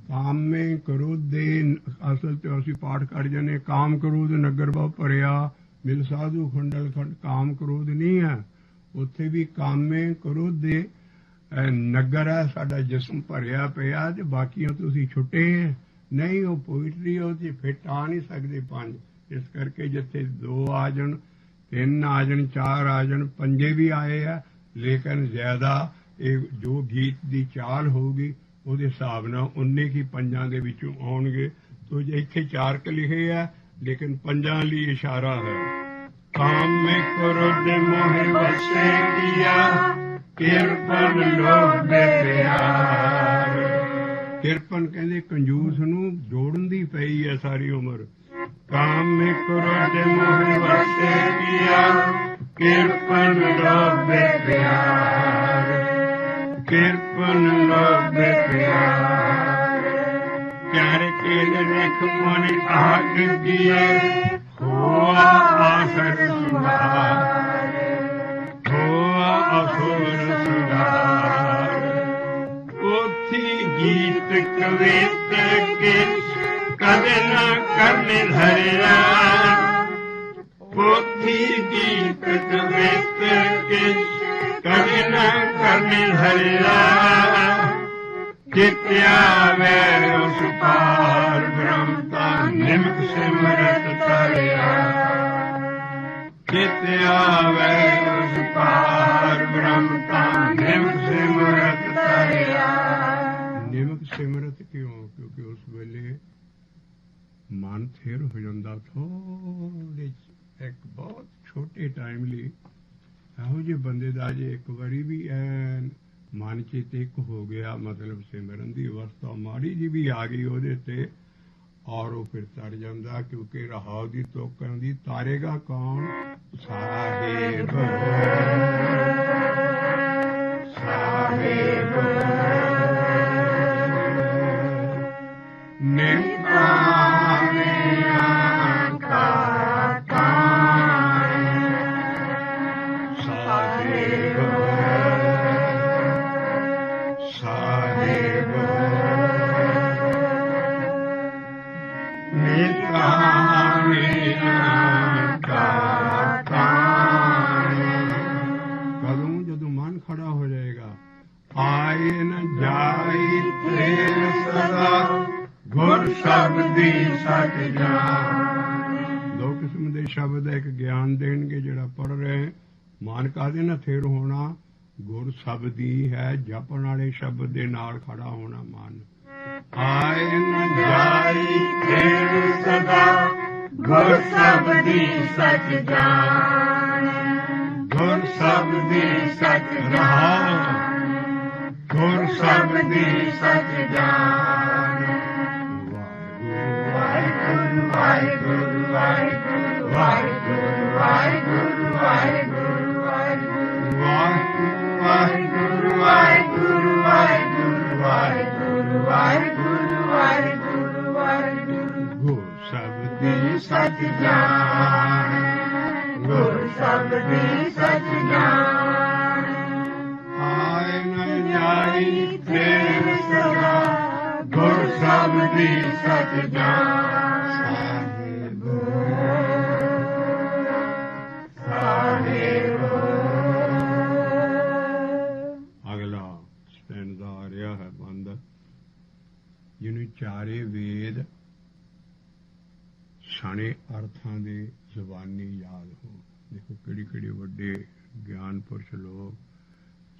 ਕਾਮੇ ਕ੍ਰੋਧ ਦੇ ਅਸਲ ਤੇ ਅਸੀਂ ਪਾਠ ਕਰ ਜਾਂਦੇ, ਕਾਮ ਕ੍ਰੋਧ ਨਗਰ ਬਹੁ ਭਰਿਆ ਮਿਲ ਸਾਧੂ ਖੰਡਲ ਖੰਡ। ਕਾਮ ਕ੍ਰੋਧ ਨਹੀਂ ਹੈ, ਉੱਥੇ ਵੀ ਕਾਮੇ ਕ੍ਰੋਧ ਦੇ ਨਗਰ ਹੈ, ਸਾਡਾ ਜਿਸਮ ਭਰਿਆ ਪਿਆ ਤੇ ਬਾਕੀਆਂ ਤੋਂ ਅਸੀਂ ਛੁੱਟੇ ਨਹੀਂ। ਉਹ ਪੋਇਟਰੀ ਉਹਦੀ ਫਿੱਟ ਆ ਨਹੀਂ ਸਕਦੇ ਪੰਜ। ਇਸ ਕਰਕੇ ਜਿੱਥੇ ਦੋ ਆ ਜਾਣ, ਤਿੰਨ ਆ ਜਾਣ, ਚਾਰ ਆ ਜਾਣ, ਪੰਜੇ ਵੀ ਆਏ ਆ, ਲੇਕਿਨ ਜ਼ਿਆਦਾ ਇਹ ਜੋ ਗੀਤ ਦੀ ਚਾਲ ਹੋਊਗੀ ਉਹਦੇ ਹਿਸਾਬ ਨਾਲ ਉਨੇ ਕੀ ਪੰਜਾਂ ਦੇ ਵਿੱਚੋਂ ਆਉਣਗੇ। ਤੋ ਇੱਥੇ ਚਾਰ ਕ ਲਿਖੇ ਆ, ਲੇਕਿਨ ਪੰਜਾਂ ਲਈ ਇਸ਼ਾਰਾ ਹੈ। ਕਾਮ ਮੇ ਕ੍ਰੋਧ ਮੋਹਿ ਵਸੇ ਕੀਆ, ਕਿਰਪਨ ਲੋਭ ਦੇ ਪਿਆਰ। ਕਿਰਪਨ ਕਹਿੰਦੇ ਕੰਜੂਸ ਨੂੰ ਜੋੜਨ ਦੀ ਪਈ ਹੈ ਸਾਰੀ ਉਮਰ। ਕਾਮ ਮੇ ਕ੍ਰੋਧ ਮੋਹਿ ਵਸੇ ਕੀਆ, ਕਿਰਪਨ ਲੋਭ ਦੇ ਪਿਆਰ। ਕਿਰਪਨ ਲੋਭ ਦੇ ਪਿਆਰ। ਪਿਆਰ ਕੇ ਲਿਖ ਮਨ ਆਗ ਕੀਏ, ਹੋਆ ਆਸਰ ਸੁਧਾਰ। ਹੋਆ ਅਸੁਰ ਸੁਧਾਰ। ਪੋਥੀ ਗੀਤ ਕਵਿਤ ਕਿਛ ਕਦੇ ਨਾ ਕਰਨੇ ਧਰਿਆ। ਪੋਥੀ ਗੀਤ ਕਵਿਤ ਕਿਛ ਕਦੇ ਨਾ ਕਰਨੇ ਧਰਿਆ। ਜਿਤਿਆ ਵੈ ਉਸ ਪਾਰ ਬ੍ਰਹਮ ਕਾ ਨਿਮਕ ਸਿਮਰਤ ਤਰਿਆ। ਜਿਤਿਆ ਵੈ ਉਸ ਪਾਰ ਬ੍ਰਹਮ ਕਾ ਨਿਮਕ ਸਿਮਰਤ ਤਰਿਆ। ਨਿਮਕ ਸਿਮਰਤ ਕਿਉਂ? ਕਿਉਂਕਿ ਉਸ ਵੇਲੇ ਮਨ ਥਿਰ ਹੋ ਜਾਂਦਾ। ਥੋੜੇ ਇੱਕ ਬਹੁਤ ਛੋਟੇ ਟਾਈਮ ਲਈ ਇਹੋ ਜਿਹੇ ਬੰਦੇ ਦਾ ਜੇ ਇੱਕ ਵਾਰੀ ਵੀ ਐਨ ਮਨ ਚ ਇੱਕ ਹੋ ਗਿਆ, ਮਤਲਬ ਸਿਮਰਨ ਦੀ ਅਵਸਥਾ ਮਾੜੀ ਜੀ ਵੀ ਆ ਗਈ ਉਹਦੇ ਤੇ, ਔਰ ਉਹ ਫਿਰ ਤਰ ਜਾਂਦਾ। ਕਿਉਂਕਿ ਰਹਾਉ ਦੀ ਤੋਕ ਆਉਂਦੀ, ਤਾਰੇਗਾ ਕੌਣ? ਸਾਹਿਬ ਸਾਹਿਬ ਨਿਭਾਵਿਆਂ ਕਾ ਕਾਮ। ਸਾਹਿਬ ਸਾਹਿਬ ਨਿਭਾਵਿਆਂ ਕਾ ਕਾਮ। ਕਦੋਂ? ਜਦੋਂ ਮਨ ਖੜਾ ਹੋ ਜਾਏਗਾ। ਆਏ ਨ ਜਾਈ ਤੇਰ ਸਦਾ, ਗੁਰ ਸ਼ਬਦੀ ਸਚ ਜਾਨ। ਦੋ ਕਿਸਮ ਦੇ ਸ਼ਬਦ ਇੱਕ ਗਿਆਨ ਦੇਣਗੇ ਜਿਹੜਾ ਪੜ੍ਹ ਰਹੇ। ਮਨ ਕਾਹਦੇ ਨਾਲ ਥਿਰ ਹੋਣਾ? ਗੁਰ ਸ਼ਬਦੀ ਹੈ, ਜਪਣ ਵਾਲੇ ਸ਼ਬਦ ਦੇ ਨਾਲ ਖੜਾ ਹੋਣਾ ਮਨ। ਆਏ ਨ ਜਾਈ ਤੇਰ ਸਦਾ, ਗੁਰ ਸ਼ਬਦੀ ਸਚ ਜਾਨ। ਗੁਰ ਸ਼ਬਦੀ ਸਚ ਰਹਾ, ਗੁਰ ਸ਼ਬਦੀ ਸਚ ਜਾਨ। ਵਾਹਿਗੁਰੂ ਵਾਹਿਗੁਰੂ ਵਾਹਿਗੁਰੂ ਵਾਹਿਗੁਰੂ ਵਾਹਿਗੁਰੂ ਵਾਹਿਗੁਰੂ ਵਾਹਿਗੁਰੂ ਵਾਹਿਗੁਰੂ ਵਾਹਿਗੁਰੂ ਵਾਹਿਗੁਰੂ ਵਾਹਿਗੁਰੂ ਵਾਹਿਗੁਰੂ ਵਾਹਿਗੁਰੂ। ਗੁਰ ਸ਼ਬਦੀ ਸਚ ਜਾਨ। ਗੁਰ ਸ਼ਬਦੀ ਸਚ ਜਾਨ। ਆਏ ਨ ਜਾਈ ਤੇਰ ਸਦਾ, ਗੁਰ ਸ਼ਬਦੀ ਸਚ ਜਾਨ। ਸਾਹਿਬ ਸਾਹਿਬ। ਅਗਲਾ ਸਟੈਂਜ਼ਾ ਆ ਰਿਹਾ ਹੈ ਬੰਦ, ਜਿਹਨੂੰ ਚਾਰੇ ਵੇਦ ਸਣੇ ਅਰਥਾਂ ਦੇ ਜ਼ੁਬਾਨੀ ਯਾਦ ਹੋ। ਦੇਖੋ ਕਿਹੜੇ ਕਿਹੜੇ ਵੱਡੇ ਗਿਆਨ ਪੁਰਸ਼ ਲੋਕ,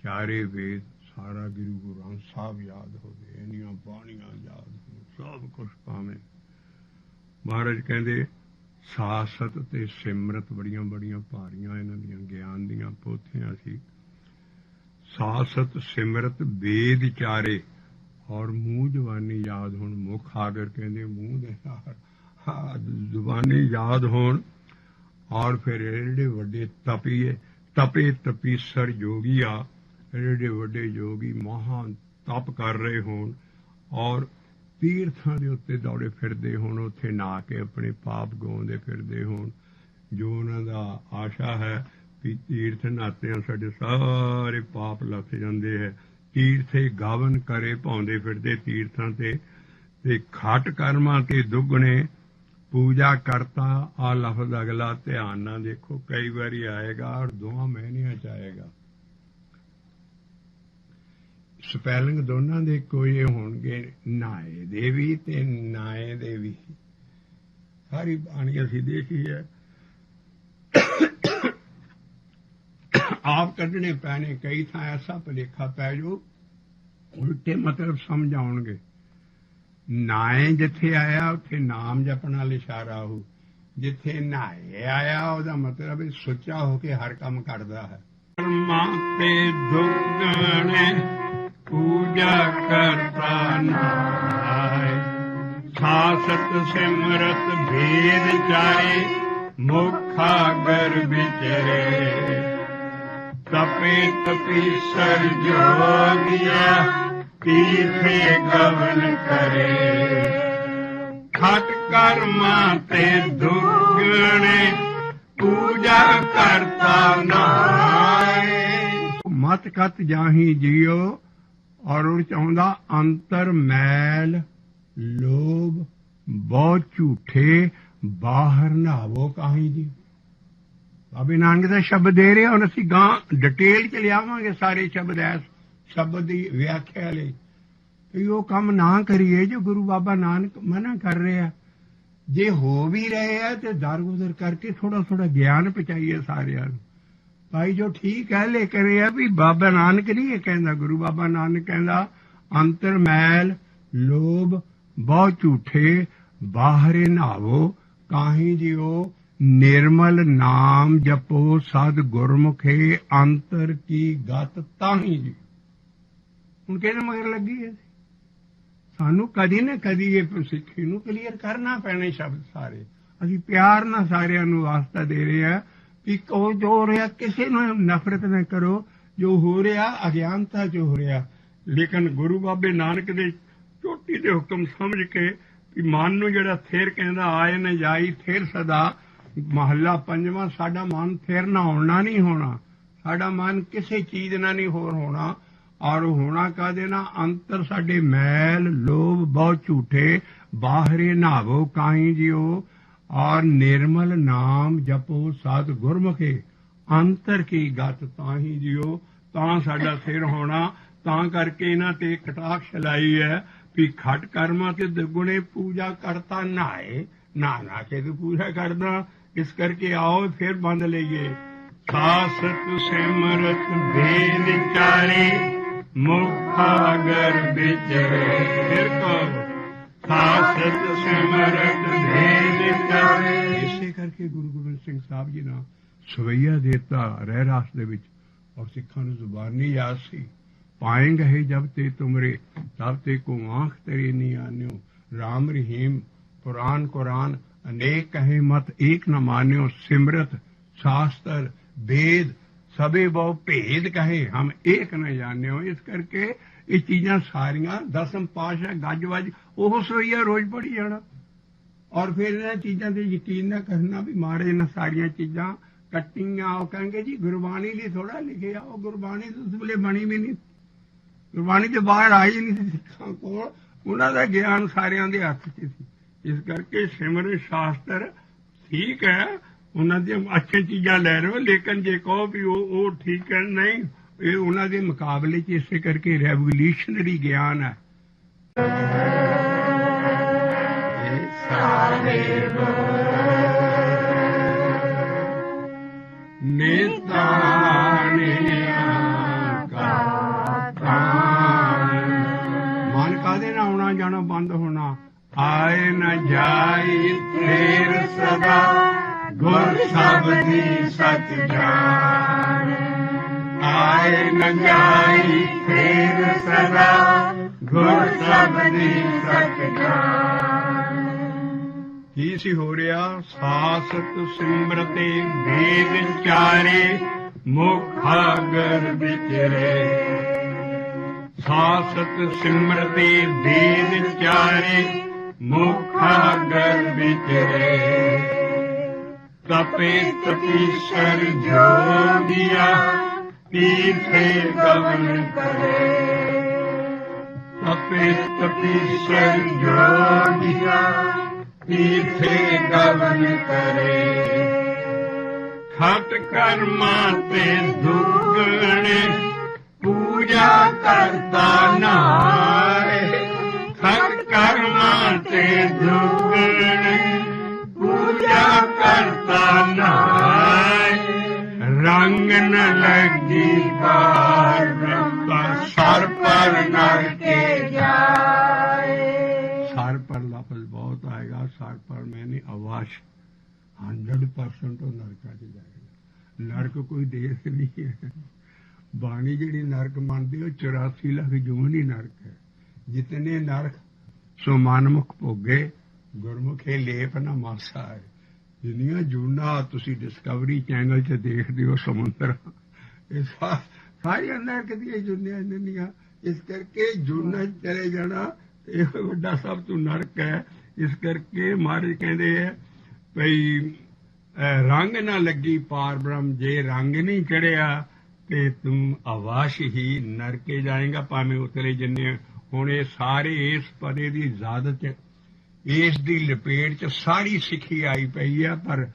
ਚਾਰੇ ਵੇਦ ਸਾਰਾ ਗੁਰੂ ਗ੍ਰੰਥ ਸਾਹਿਬ ਯਾਦ ਹੋਵੇ, ਇੰਨੀਆਂ ਬਾਣੀਆਂ ਯਾਦ ਹੋ, ਸਭ ਕੁਛ ਭਾਵੇਂ। ਮਹਾਰਾਜ ਕਹਿੰਦੇ ਸਾਸਤ ਤੇ ਸਿਮਰਤ ਬੜੀਆਂ ਬੜੀਆਂ ਭਾਰੀਆਂ ਇਹਨਾਂ ਦੀਆਂ ਗਿਆਨ ਦੀਆਂ ਪੋਥੀਆਂ ਸੀ। ਸਾਸਤ ਸਿਮਰਤ ਵੇਦ ਚਾਰੇ। ਔਰ ਮੂੰਹ ਜ਼ੁਬਾਨੀ ਯਾਦ ਹੋਣ, ਮੁੱਖ ਆਗਰ ਕਹਿੰਦੇ ਮੂੰਹ ਦੇ ਨਾਲ ਜ਼ੁਬਾਨੀ ਯਾਦ ਹੋਣ। ਔਰ ਫਿਰ ਜਿਹੜੇ ਵੱਡੇ ਤਪੇ ਤਪੀਸਰ ਯੋਗੀ ਆ, ਜਿਹੜੇ ਵੱਡੇ ਯੋਗੀ ਮਹਾਨ ਤਪ ਕਰ ਰਹੇ ਹੋਣ ਔਰ ਤੀਰਥਾਂ ਦੇ ਉੱਤੇ ਦੌੜੇ ਫਿਰਦੇ ਹੋਣ, ਉੱਥੇ ਨਹਾ ਕੇ ਆਪਣੇ ਪਾਪ ਗਾਉਂਦੇ ਫਿਰਦੇ ਹੋਣ। ਜੋ ਉਹਨਾਂ ਦਾ ਆਸ਼ਾ ਹੈ ਵੀ ਤੀਰਥ ਨਹਾਤਿਆਂ ਸਾਡੇ ਸਾਰੇ ਪਾਪ ਲੱਥ ਜਾਂਦੇ ਹੈ। ਤੀਰਥੇ ਗਾਵਨ ਕਰੇ ਪਾਉਂਦੇ ਫਿਰਦੇ ਤੀਰਥਾਂ ਤੇ ਖੱਟ ਕਰਮਾਂ ਤੇ ਦੁੱਗਣੇ ਪੂਜਾ ਕਰਤਾ। ਆ ਲਫ਼ਜ਼ ਅਗਲਾ ਧਿਆਨ ਨਾਲ ਦੇਖੋ, ਕਈ ਵਾਰੀ ਆਏਗਾ ਔਰ 2 ਮਹੀਨਿਆਂ ਚ ਆਏਗਾ। ਸਪੈਲਿੰਗ ਦੋਨਾਂ ਦੇ ਕੋਈ ਹੋਣਗੇ, ਨਾਏ ਦੇ ਵੀ ਤੇ ਨਾਏ ਦੇ ਵੀ। ਸਾਰੀ ਬਾਣੀ ਅਸੀਂ ਦੇਖੀ ਹੈ। ਆਪ ਕੱਢਣੇ ਪੈਣੇ, ਕਈ ਥਾਂ ਐਸਾ ਭੁਲੇਖਾ ਪੈ ਜੋ ਉਲਟੇ ਮਤਲਬ ਸਮਝ ਆਉਣਗੇ। ਨਾਏ ਜਿੱਥੇ ਆਇਆ ਉੱਥੇ ਨਾਮ ਜਪਣ ਵਾਲ ਇਸ਼ਾਰਾ ਹੋ, ਜਿੱਥੇ ਨਾਏ ਆਇਆ ਉਹਦਾ ਮਤਲਬ ਸੁੱਚਾ ਹੋ ਕੇ ਹਰ ਕੰਮ ਕਰਦਾ ਹੈ। ਕਰਮਾਂ ਤੇ ਦੁੱਗਣੇ ਪੂਜਾ ਕਰਤਾ ਨਾਏ, ਸਾਸਤ ਸਿਮਰਤ ਭੇਦ ਚਾਰੇ, ਮੁਖਾਗਰ ਵਿਚਰੇ। ਤਪੇ ਤਪੀਸਰ ਜੋਗੀਆ, ਤੀਰਥੇ ਗਵਨ ਕਰੇ। ਖਟ ਕਰਮਾਂ ਤੇ ਦੁੱਗਣੇ ਪੂਜਾ ਕਰਤਾ ਨਾਏ। ਮਤ ਕਤ ਜਾਹੀ ਜੀਓ। ਔਰ ਉਹ ਚਾਹੁੰਦਾ ਅੰਤਰ ਮੈਲ ਲੋਭ ਬਹੁਤ ਝੂਠੇ, ਬਾਹਰ ਨਹਾਵੋ ਕਾਹੀ ਜੀ। ਬਾਬੇ ਨਾਨਕ ਦਾ ਸ਼ਬਦ ਦੇ ਰਹੇ। ਹੁਣ ਅਸੀਂ ਗਾਂ ਡਿਟੇਲ ਚ ਲਿਆਵਾਂਗੇ ਸਾਰੇ ਸ਼ਬਦ, ਐਸ ਸ਼ਬਦ ਦੀ ਵਿਆਖਿਆ ਲਈ ਵੀ ਉਹ ਕੰਮ ਨਾ ਕਰੀਏ ਜੋ ਗੁਰੂ ਬਾਬਾ ਨਾਨਕ ਮਨਾ ਕਰ ਰਿਹਾ। ਜੇ ਹੋ ਵੀ ਰਹੇ ਆ ਤੇ ਦਰਗੁਜ਼ਰ ਕਰਕੇ ਥੋੜਾ ਗਿਆਨ ਪਹੁੰਚਾਈਏ ਸਾਰਿਆਂ ਨੂੰ। ਭਾਈ ਜੋ ਠੀਕ ਹੈ, ਲੇਕਿਨ ਇਹ ਆ ਵੀ ਬਾਬਾ ਨਾਨਕ ਨਹੀਂ ਇਹ ਕਹਿੰਦਾ। ਗੁਰੂ ਬਾਬਾ ਨਾਨਕ ਕਹਿੰਦਾ ਅੰਤਰ ਮੈਲ ਲੋਭ ਬਹੁਤ ਝੂਠੇ, ਬਾਹਰੇ ਨਹਾਵੋ ਕਾਹੀਂ ਜਿਓ। ਨਿਰਮਲ ਨਾਮ ਜਪੋ ਸਦ ਗੁਰਮੁਖੇ, ਅੰਤਰ ਕੀ ਗਤ ਤਾਹੀਂ ਜੀ। ਹੁਣ ਕਿਹਦੇ ਮਗਰ ਲੱਗੀ ਹੈ? ਸਾਨੂੰ ਕਦੀ ਨਾ ਕਦੀ ਇਹ ਸਿੱਖੀ ਨੂੰ ਕਲੀਅਰ ਕਰਨਾ ਪੈਣੇ ਸ਼ਬਦ ਸਾਰੇ। ਅਸੀਂ ਪਿਆਰ ਨਾਲ ਸਾਰਿਆਂ ਨੂੰ ਵਾਸਤਾ ਦੇ ਰਹੇ ਹਾਂ ਵੀ ਉਹ ਜੋ ਹੋ ਰਿਹਾ ਕਿਸੇ ਨੂੰ ਨਫ਼ਰਤ ਨਾ ਕਰੋ। ਜੋ ਹੋ ਰਿਹਾ ਅਗਿਆਨਤਾ ਚ ਹੋ ਰਿਹਾ, ਲੇਕਿਨ ਗੁਰੂ ਬਾਬੇ ਨਾਨਕ ਦੇ ਚੋਟੀ ਦੇ ਹੁਕਮ ਸਮਝ ਕੇ ਵੀ ਮਨ ਨੂੰ ਜਿਹੜਾ ਥਿਰ ਕਹਿੰਦਾ ਆਏ ਨਾ ਜਾਈ ਥਿਰ ਸਦਾ। ਮਹੱਲਾ ਪੰਜਵਾਂ, ਸਾਡਾ ਮਨ ਥਿਰ ਨਾ ਹੋਣਾ ਨਹੀਂ ਹੋਣਾ, ਸਾਡਾ ਮਨ ਕਿਸੇ ਚੀਜ਼ ਨਾਲ ਨਹੀਂ ਹੋਰ ਹੋਣਾ। ਔਰ ਹੋਣਾ ਕਾਹਦੇ ਨਾਲ? ਅੰਤਰ ਸਾਡੇ ਮੈਲ ਲੋਭ ਬਹੁਤ ਝੂਠੇ, ਬਾਹਰੇ ਨਹਾਵੋ ਕਾਹੀਂ ਜਿਓ। ਔਰ ਨਿਰਮਲ ਨਾਮ ਜਪੋ ਸਦ ਗੁਰਮੁਖੇ, ਅੰਤਰ ਕੀ ਗਤ ਤਾਹੀਂ ਜਿਓ। ਤਾਂ ਸਾਡਾ ਸਿਰ ਹੋਣਾ। ਤਾਂ ਕਰਕੇ ਇਹਨਾਂ ਤੇ ਕਟਾਕਸ਼ ਲਾਈ ਹੈ ਵੀ ਖਟ ਕਰਮਾਂ ਤੇ ਦੁਗਣੇ ਪੂਜਾ ਕਰਤਾ ਨਾਏ। ਨਾ ਕੇ ਤੂੰ ਪੂਜਾ ਕਰਦਾ। ਇਸ ਕਰਕੇ ਆਓ ਫਿਰ ਬੰਦ ਲਈਏ। ਸਾਸਤ ਸਿਮਰਤ ਭੇਦ ਚਾਰੇ, ਮੁਖਾਗਰ ਵਿਚਰੇ। ਫਿਰ ਕਹੋ ਸਾਸਤ ਸਿਮਰਤ ਭੇਦ ਚਾਰੇ। ਇਸੇ ਕਰਕੇ ਗੁਰੂ ਗੋਬਿੰਦ ਸਿੰਘ ਸਾਹਿਬ ਜੀ ਨੇ ਸਵਈਆ ਦੇਤਾ ਰਹਿ ਰਾਸ ਦੇ ਵਿੱਚ। ਔਰ ਸਿੱਖਾਂ ਨੂੰ ਜ਼ੁਬਾਨੀ ਯਾਦ ਸੀ, ਪਾਏਂਗੇ ਹੈ ਜਬ ਤੇ ਤੁਮਰੇ ਤਬ ਤੇ ਕੋ ਆਂਖ ਤੇਰੇ ਨਹੀਂ ਆਨਿਓ। ਰਾਮ ਰਹੀਮ पुराण कुरान अनेक कहे मत एक न मान्यो। सिमरत शास्त्र वेद सबे बहु भेद कहे हम एक न जान्यो। इस करके ये चीज़ां सारियां दसम पातशाह गज वज ओह सोईया रोज पढ़ी जाना और फिर इन्हां चीज़ां ते यकीन न करना भी मारे इन्हां सारियां चीज़ां कट्टियां। वो कहेंगे जी गुरबाणी लिए थोड़ा लिखे आओ, गुरबाणी तो उस वेले बनी भी नहीं, गुरबाणी तो बाहर आई नहीं सी सिखां कोल, उन्हां दा ज्ञान सारियां दे हत्थ च सी। इस करके सिमरन शास्त्र ठीक है, उन्हां दी अच्छी चीज़ां लै रहे हो, लेकिन जे कहो भी वो ठीक है नहीं, ये उन्हां दे मुकाबले च इसे करके रेवोल्यूशनरी ज्ञान है। मन कादे ना आना जाना बंद होना, आए न जाई फेर सदा गुर शब्दी सच जान। आए ਜਾਏ ਨ ਜਾਈ ਫੇਰ ਸਦਾ ਗੁਰ ਸਬਦੀ ਸਤਿਕਾਰ। ਕੀ ਸੀ ਹੋ ਰਿਹਾ? ਸਾਸਤ ਸਿਮਰਤੇ ਵੇਦ ਚਾਰੇ ਮੁਖ ਆਗਰ ਵਿਚਰੇ। ਸਾਸਤ ਸਿਮਰਤੇ ਵੇਦ ਚਾਰੇ ਮੁਖ ਆਗਰ ਵਿਚਰੇ। ਤਪੇ ਤਪੀਸਰ ਜੋਗੀਆ ਤੀਰਥੇ ਗਮਨ ਕਰੇ। ਤਪੇ ਤਪੀਸਰ ਜੋਗੀਆ ਤੀਰਥੇ ਗਮਨ ਕਰੇ। ਖਟ ਕਰਮਾਂ ਤੇ ਦੁਗਣੇ ਪੂਜਾ ਕਰਤਾ ਨਾਏ। ਖਟ ਕਰਮਾਂ ਤੇ ਦੁਗਣੇ ਪੂਜਾ ਕਰਤਾ ਨਾਏ। ਰੰਗ ਨ ਲੱਗੀ ਪਾਰ ਬ੍ਰਹਮ ਸਰ ਪਰ ਨਰਕੇ ਜਾਏ। सर पर लफ्ज बहुत आएगा। सर पर मैंने अवश्य 100% तो नरका च जाएगा। नरक कोई देश नहीं है। बाणी जी नरक मानती 84 लाख जून ही नरक है। जितने नरक सो मनमुख भोगे गुरमुखे लेप न मासा है। जिन्नियां जूना तुसी डिस्कवरी चैनल च देखते हो समुद्र सारिया नरक दी जूनिया इन्नियां। इस करके जूना चले जाना ਇਹ ਵੱਡਾ ਸਭ ਤੋਂ ਨਰਕ ਹੈ। ਇਸ ਕਰਕੇ ਮਹਾਰਾਜ ਕਹਿੰਦੇ ਹੈ ਭਈ ਰੰਗ ਨਾ ਲੱਗੀ ਪਾਰ ਬ੍ਰਹਮ। ਜੇ ਰੰਗ ਨਹੀਂ ਚੜਿਆ ਤੇ ਤੂੰ ਅਵਾਸ਼ ਹੀ ਨਰਕੇ ਜਾਏਗਾ ਭਾਵੇਂ ਉਤਰੇ ਜਿੰਨੇ। ਹੁਣ ਇਹ ਸਾਰੇ ਇਸ ਪਰੇ ਦੀ ਇਜਾਜ਼ਤ ਇਸ ਦੀ ਲਪੇਟ ਚ ਸਾਰੀ ਸਿੱਖੀ ਆਈ ਪਈ ਆ ਪਰ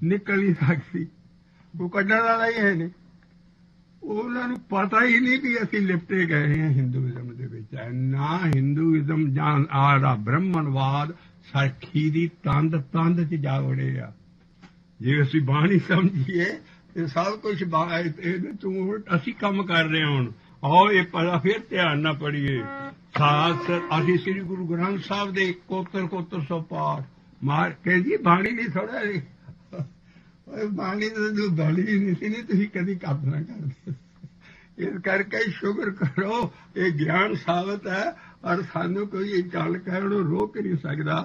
ਨਿਕਲ ਨਹੀਂ ਸਕਦੀ। ਉਹ ਕੱਢਣ ਵਾਲਾ ਹੀ ਹੈ ਨਹੀਂ। ਉਹਨਾਂ ਨੂੰ ਪਤਾ ਹੀ ਨਹੀਂ ਵੀ ਅਸੀਂ ਲਿਪਟੇ ਗਏ ਹਾਂ ਹਿੰਦੂਇਜ਼ਮ ਦੇ ਵਿੱਚ। ਨਾ ਹਿੰਦੂਇਜ਼ਮ ਜਾਂ ਆਹ ਬ੍ਰਹਮਣਵਾਦ ਸਾਖੀ ਦੀ ਤੰਦ ਚ ਜਾ ਵੜੇ ਆ। ਜੇ ਅਸੀਂ ਬਾਣੀ ਸਮਝੀਏ ਤੇ ਸਭ ਕੁਝ ਤੂੰ ਅਸੀਂ ਕੰਮ ਕਰ ਰਹੇ ਹੁਣ। ਆਓ ਇਹ ਪਤਾ ਫਿਰ ਧਿਆਨ ਨਾਲ ਪੜੀਏ। ਸਾਸ ਅਸੀਂ ਸ੍ਰੀ ਗੁਰੂ ਗ੍ਰੰਥ ਸਾਹਿਬ ਦੇ ਕੋਤਰ ਸੌ ਪਾਠ ਮਾਰ ਕਹਿੰਦੀ ਬਾਣੀ ਨਹੀਂ ਥੋੜਾ ਬਾਣੀ ਤਾਂ ਬਾਣੀ ਨਹੀਂ ਸੀ। ਨਹੀਂ ਤੁਸੀਂ ਕਦੀ ਕੰਮ ਨਾ ਕਰਦੇ। ਇਸ ਕਰਕੇ ਸ਼ੁਕਰ ਕਰੋ ਇਹ ਗਿਆਨ ਸਾਬਤ ਹੈ ਔਰ ਸਾਨੂੰ ਕੋਈ ਇਹ ਗੱਲ ਕਹਿਣ ਨੂੰ ਰੋਕ ਨਹੀਂ ਸਕਦਾ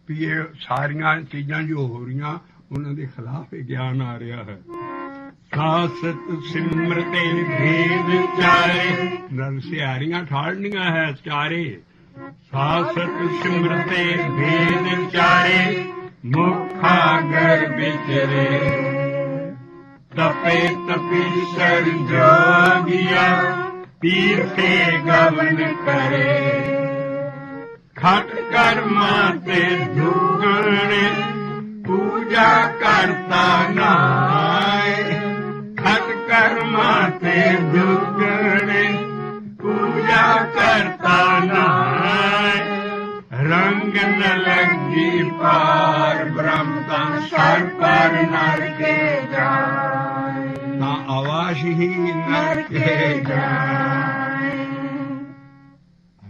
ਵੀ ਇਹ ਸਾਰੀਆਂ ਚੀਜ਼ਾਂ ਜੋ ਹੋ ਰਹੀਆਂ ਉਹਨਾਂ ਦੇ ਖਿਲਾਫ ਇਹ ਗਿਆਨ ਆ ਰਿਹਾ ਹੈ। ਸਾਸਤ ਸਿਮਰਤੇ ਭੇਦ ਚਾਰੇ ਨਰ ਸਿਆਰੀਆਂ ਠਾੜਨੀਆਂ ਹੈ ਚਾਰੇ। ਸਾਸਤ ਸਿਮਰਤੇ ਭੇਦ ਚਾਰੇ ਮੁਖ ਆਗਰ ਵਿਚਰੇ। ਤਪੇ ਤਪੀਸਰ ਜੋਗੀਆ ਤੀਰਥੇ ਗਮਨ ਕਰੇ। ਖਟ ਕਰਮਾਂ ਤੇ ਦੁਗਣੇ ਪੂਜਾ ਕਰਤਾ ਨਾਏ। ਖਟ ਕਰਮਾਂ ਤੇ ਦੁਗਣੇ ਪੂਜਾ ਕਰਤਾ ਨਾਏ। ਰੰਗ ਨ ਲੱਗੀ ਪਾਰ ਬ੍ਰਹਮ ਤਾਂ ਸਰ ਪਰ ਨਰਕੇ ਜਾਏ। ਤਾਂ ਆਵਾਸ਼ ਹੀ ਨਰਕੇ ਜਾਏ।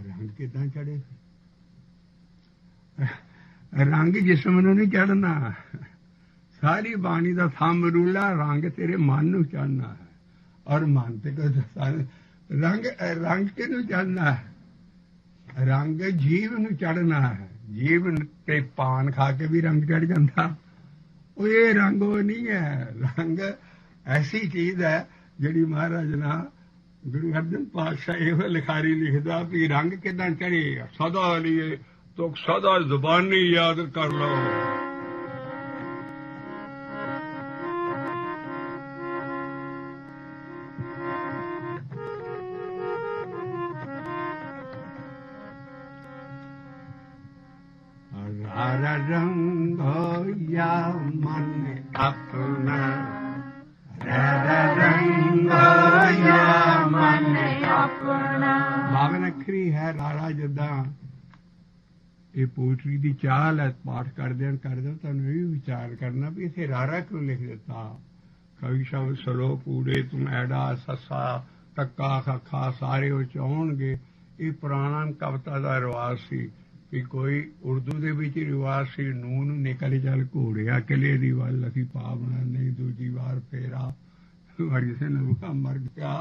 ਰੰਗ ਕਿਦਾਂ ਚੜੇ? ਰੰਗ ਜਿਸਮ ਨੂੰ ਨਹੀਂ ਚੜਨਾ। ਸਾਰੀ ਬਾਣੀ ਦਾ ਥੰਮ ਰੂਲਾ ਰੰਗ ਤੇਰੇ ਮਨ ਨੂੰ ਚੜਨਾ ਹੈ। ਔਰ ਮਨ ਤੇ ਰੰਗ ਕਿਹਨੂੰ ਚੜਨਾ ਹੈ? ਰੰਗ ਜੀਵ ਨੂੰ ਚੜਨਾ ਹੈ। ਜੀਵ ਤੇ ਪਾਨ ਖਾ ਕੇ ਵੀ ਰੰਗ ਚੜ ਜਾਂਦਾ। ਉਹ ਇਹ ਰੰਗ ਉਹ ਨਹੀਂ ਹੈ। ਰੰਗ ਐਸੀ ਚੀਜ਼ ਹੈ ਜਿਹੜੀ ਮਹਾਰਾਜ ਨਾਲ ਗੁਰੂ ਅਰਜਨ ਪਾਤਸ਼ਾਹ ਇਹੋ ਲਿਖਾਰੀ ਲਿਖਦਾ ਵੀ ਰੰਗ ਕਿੱਦਾਂ ਚੜੇ। ਸਦਾ ਲਈ ਤੋ ਸਦਾ ਜ਼ੁਬਾਨੀ ਯਾਦ ਕਰ ਲਓ। रंग या मन अपना। रंग या मन अपना। ਬਾਵਨ ਅੱਖਰੀ ਹੈ ਰਾਰਾ। ਜਿੱਦਾਂ ਇਹ ਪੋਇਟਰੀ ਦੀ ਚਾਲ ਹੈ। ਪਾਠ ਕਰਦੇ ਤੁਹਾਨੂੰ ਇਹ ਵੀ ਵਿਚਾਰ ਕਰਨਾ ਵੀ ਇੱਥੇ ਰਾਰਾ ਕਿਉਂ ਲਿਖ ਦਿੱਤਾ। ਕਵੀ ਸ਼ਬਦ ਸਲੋ ਪੂੜੇ ਤੁਮ ਐਡਾ ਸੱਸਾ ਟੱਕਾ ਖੱਖਾ ਸਾਰੇ ਉਹ ਚ ਆਉਣਗੇ। ਇਹ ਪੁਰਾਣਾ ਕਵਿਤਾ ਦਾ ਰਿਵਾਜ ਸੀ ਵੀ ਕੋਈ ਉਰਦੂ ਦੇ ਵਿੱਚ ਰਿਵਾਜ ਸੀ ਨੂਨ ਨਿਕਲ ਚੱਲ ਘੋੜਿਆ ਕਿਲੇ ਦੀ ਵੱਲ ਅਸੀਂ ਪਾਵਣਾ ਨਹੀਂ ਦੂਜੀ ਵਾਰ ਫੇਰਾ। ਕਿਸੇ ਨੇ ਮਰ ਗਿਆ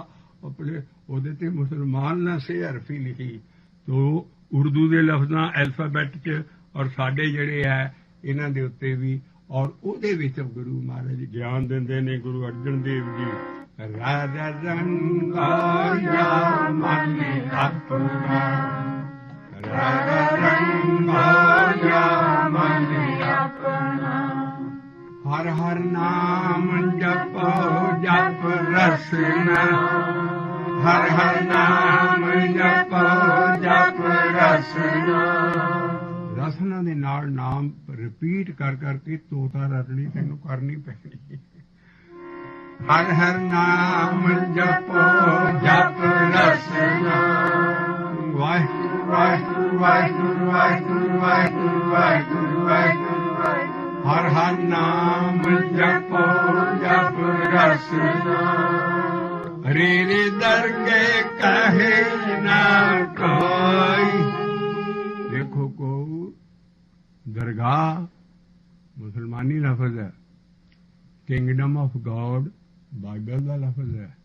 अपने ਉਹਦੇ ਤੇ ਮੁਸਲਮਾਨ ਨਾ ਸੇ ਹਰਫੀ ਲਿਖੀ ਤੋ ਉਰਦੂ ਦੇ ਲਫ਼ਜ਼ਾਂ ਐਲਫਾਬੈਟ 'ਚ ਔਰ ਸਾਡੇ ਜਿਹੜੇ ਹੈ ਇਹਨਾਂ ਦੇ ਉੱਤੇ ਵੀ ਔਰ ਉਹਦੇ ਵਿੱਚ ਗੁਰੂ ਮਹਾਰਾਜ ਗਿਆਨ ਦਿੰਦੇ ਨੇ ਗੁਰੂ ਅਰਜਨ ਦੇਵ ਜੀ ਰਾਜਾ ਰੰਗਾਇਆ ਮਨ ਆਪਣਾ ਰਾਜਾ ਰੰਗਾਇਆ ਮਨ ਆਪਣਾ ਹਰ ਹਰ ਨਾਮ ਜਪੋ ਜਪ ਰਸਨਾ ਹਰ ਹਰ ਨਾਮ ਜਪੋ ਜਪ ਰਸਨਾ ਰਸਨਾ ਦੇ ਨਾਲ ਨਾਮ ਰਿਪੀਟ ਕਰ ਕਰਕੇ ਤੋਤਾ ਰਟਣੀ ਤੈਨੂੰ ਕਰਨੀ ਪੈਣੀ ਹਰ ਹਰ ਨਾਮ ਜਪੋ ਜਪ ਰਸਨਾ ਵਾਹਿਗੁਰੂ ਵਾਹਿਗੁਰੂ ਵਾਹਿਗੁਰੂ ਵਾਹਿਗੁਰੂ ਵਾਹਿਗੁਰੂ ਵਾਹਿਗੁਰੂ ਵਾਹਿਗੁਰੂ ਹਰ ਹਰ ਨਾਮ ਜਪੋ ਜਪ ਰਸਨਾ ਰੇ ਰੇ ਦਰਗੇ ਕਹੇ ਨਾ ਕੋਈ ਦੇਖੋ ਕੋ ਦਰਗਾਹ ਮੁਸਲਮਾਨੀ ਲਫ਼ਜ਼ ਹੈ ਕਿੰਗਡਮ ਆਫ ਗॉड ਬਾਈਬਲ ਦਾ ਲਫ਼ਜ਼ ਹੈ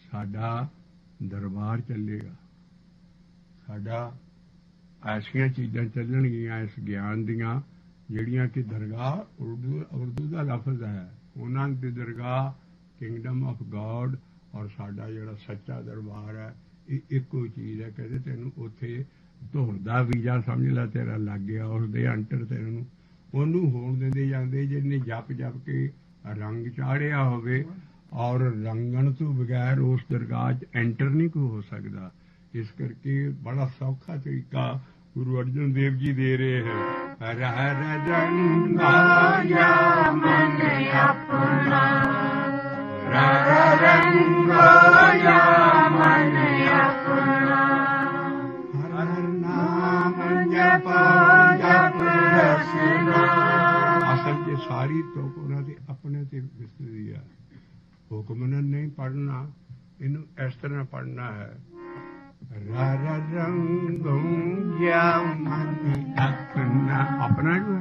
ਸਾਡਾ ਦਰਬਾਰ ਚੱਲੇਗਾ ਸਾਡਾ ਐਸੀਆਂ ਚੀਜ਼ਾਂ ਚੱਲਣਗੀਆਂ ਇਸ ਗਿਆਨ ਦੀਆਂ ਜਿਹੜੀਆਂ ਕਿ ਦਰਗਾਹ ਉਰਦੂ ਦਾ ਲਫ਼ਜ਼ ਹੈ ਉਹਨਾਂ ਦੀ ਦਰਗਾਹ ਕਿੰਗਡਮ ਆਫ ਗॉड ਔਰ ਸਾਡਾ ਜਿਹੜਾ ਸੱਚਾ ਦਰਬਾਰ ਹੈ ਇਹ ਇੱਕੋ ਚੀਜ਼ ਹੈ ਕਹਿੰਦੇ ਤੈਨੂੰ ਉੱਥੇ ਧੁਰ ਦਾ ਵੀਜ਼ਾ ਸਮਝ ਲੈ ਤੇਰਾ ਲੱਗ ਗਿਆ ਉਸਦੇ ਅੰਟਰ ਤੈਨੂੰ ਉਹਨੂੰ ਹੋਣ ਦਿੰਦੇ ਜਾਂਦੇ ਜਿਹਨੇ ਜਪ ਜਪ ਕੇ ਰੰਗ ਚਾੜਿਆ ਹੋਵੇ ਔਰ ਰੰਗਣ ਤੋਂ ਬਗੈਰ ਉਸ ਦਰਗਾਹ 'ਚ ਐਂਟਰ ਨਹੀਂ ਕੋਈ ਹੋ ਸਕਦਾ ਇਸ ਕਰਕੇ ਬੜਾ ਸੌਖਾ ਤਰੀਕਾ ਗੁਰੂ ਅਰਜਨ ਦੇਵ ਜੀ ਦੇ ਰਹੇ ਹੈ ਹਰ ਰੰਗਾਇਆ ਮਨ ਆਪਣਾ ਰੰਗਾਇਆ ਮਨ ਆਪਣਾ ਹਰ ਹਰ ਨਾਮ ਜਪੋ ਜਪ ਰਸਨਾ ਅਸਲ 'ਚ ਸਾਰੀ ਤੁਕ ਉਹਨਾਂ ਦੇ ਆਪਣੇ ਤੇ ਵਿਸਰੀ ਹੈ ਹੁਕਮ ਨਹੀਂ ਪੜ੍ਹਨਾ ਇਹਨੂੰ ਇਸ ਤਰ੍ਹਾਂ ਪੜ੍ਹਨਾ ਹੈ रा रंगों या मन अपना अपना जो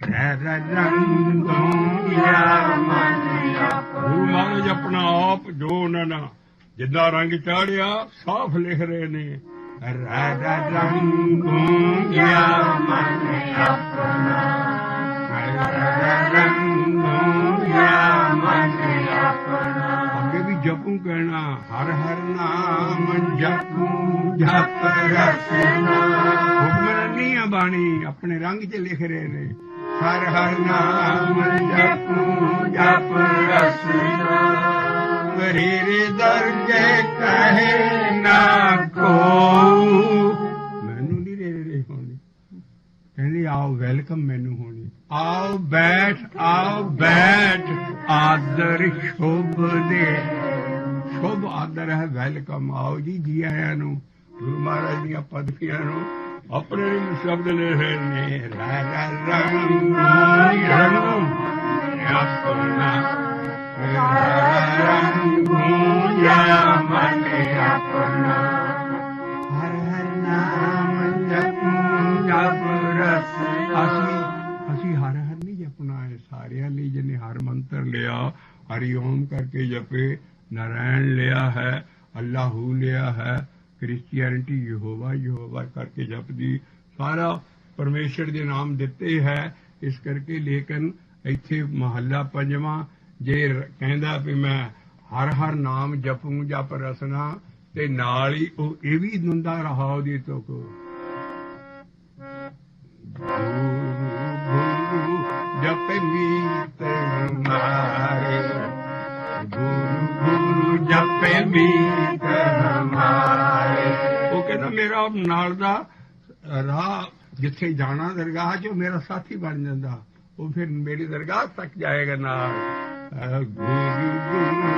है रा रंगों या मन गुरु महाराज अपना आप जो उन्होंने जिदा रंग चाढ़िया साफ लिख रहे ने रा रंगों या मन अपना रा रंगों या मन अपना जपू कहना हर हर नाम जपू जप रसना हुक्म नहीं है बाणी अपने रंग च लिख रहे ने हर हर नाम जपू जप रसना रे दरगे कहे ना को मैनू नहीं रे होनी कहनी आओ वेलकम मैनू होनी आओ बैठ आदर शुभ दे शुभ आदर है वेलकम आओ जी जी आया नू गुरु महाराज दी पदवियां नू अपने शब्द ले रहे ने रंग अपना रंग मन अपना हर हर नाम जप रस ਅਸੀਂ ਹਰ ਹਰ ਨਹੀਂ ਜਪਣਾ ਹੈ ਸਾਰਿਆਂ ਲਈ ਜਿਹਨੇ ਹਰ ਮੰਤਰ ਲਿਆ ਹਰੀ ਓਮ ਕਰਕੇ ਜਪੇ नारायण लिया है अल्लाहू लिया है क्रिश्चियनिटी यहोवा यहोवा करके जपदी सारा परमेश्वर के नाम दिते है इस करके लेकिन इत्थे महला पंजवां जे कहंदा भी मैं हर हर नाम जपूं जप रसना ते नाल ही ओह इह भी दिंदा रहा ओहदी तुक गुरु जप मीत हमारे गुरु गुरु जपे मीत हमारे वो कहता मेरा नाल दा राह जिथे जाना दरगाह च मेरा साथी बन जाता वो फिर मेरी दरगाह तक जाएगा नाल गुरु गुरु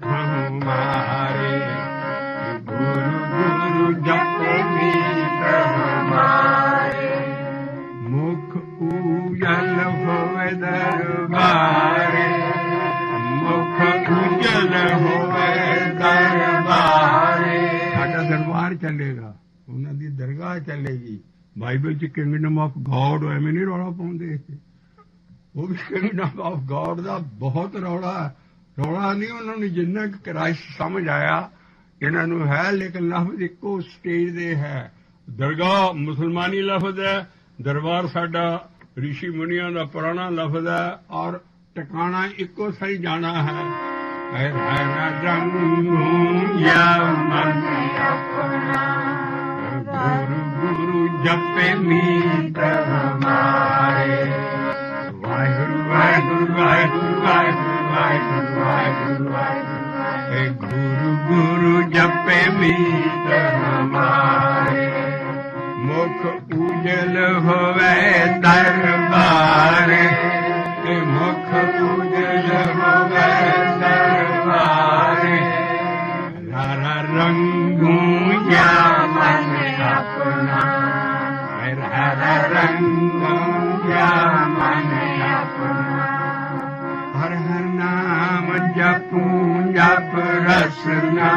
हमारे गुरु गुरु जपे मीत हमारे मुख उजल होवे दरबारे उजल होवे दरबारे साडा दरबार चलेगा उन्हां दी दरगाह चलेगी बाइबल च किंगडम ऑफ गॉड एवें नहीं रौला पाउंदे वो भी किंगडम ऑफ गॉड दा बहुत रौला ਰੌਲਾ ਨਹੀਂ ਉਹਨਾਂ ਨੂੰ ਜਿੰਨਾ ਕੁ ਕ੍ਰਾਈਸਟ ਸਮਝ ਆਇਆ ਇਹਨਾਂ ਨੂੰ ਹੈ, ਲੇਕਿਨ ਲਫ਼ਜ਼ ਇੱਕੋ ਸਟੇਜ ਦੇ ਹੈ। ਦਰਗਾਹ ਮੁਸਲਮਾਨੀ ਲਫ਼ਜ਼ ਹੈ, ਦਰਬਾਰ ਸਾਡਾ ਰਿਸ਼ੀ ਮੁਨੀਆਂ ਦਾ ਪੁਰਾਣਾ ਲਫ਼ਜ਼ ਹੈ, ਔਰ ਟਿਕਾਣਾ ਇੱਕੋ ਸਹੀ ਜਾਣਾ ਹੈ। ਗੁਰੂ ਗੁਰੂ ਜਪੇ ਮੀਤ ਹਮਾਰੇ, ਵਾਹਿਗੁਰੂ ਵਾਹਿਗੁਰੂ ਵਾਹਿਗੁਰੂ ਵਾਹਿਗੁਰੂ ਵਾਹਿਗੁਰੂ ਵਾਹਿਗੁਰੂ ਵਾਹਿਗੁਰੂ, ਗੁਰੂ ਗੁਰੂ ਜਪੇ ਮੀਤ ਹਮਾਰੇ, ਮੁਖ ਉਜਲ ਹੋਵੇ ਦਰਬਾਰ, ਮੁਖ ਉਜਲ ਹੋਵੇ ਦਰਬਾਰ, ਹਰ ਰੰਗੂ ਜਾਂ ਮਨ ਆਪਣਾ, ਹਰ ਰੰਗੂ ਜਾਂ ਮਨ ਆਪਣਾ, ਹਰ ਹਰ ਨਾਮ ਜਪੂੰ ਜਪ ਰਸਨਾ,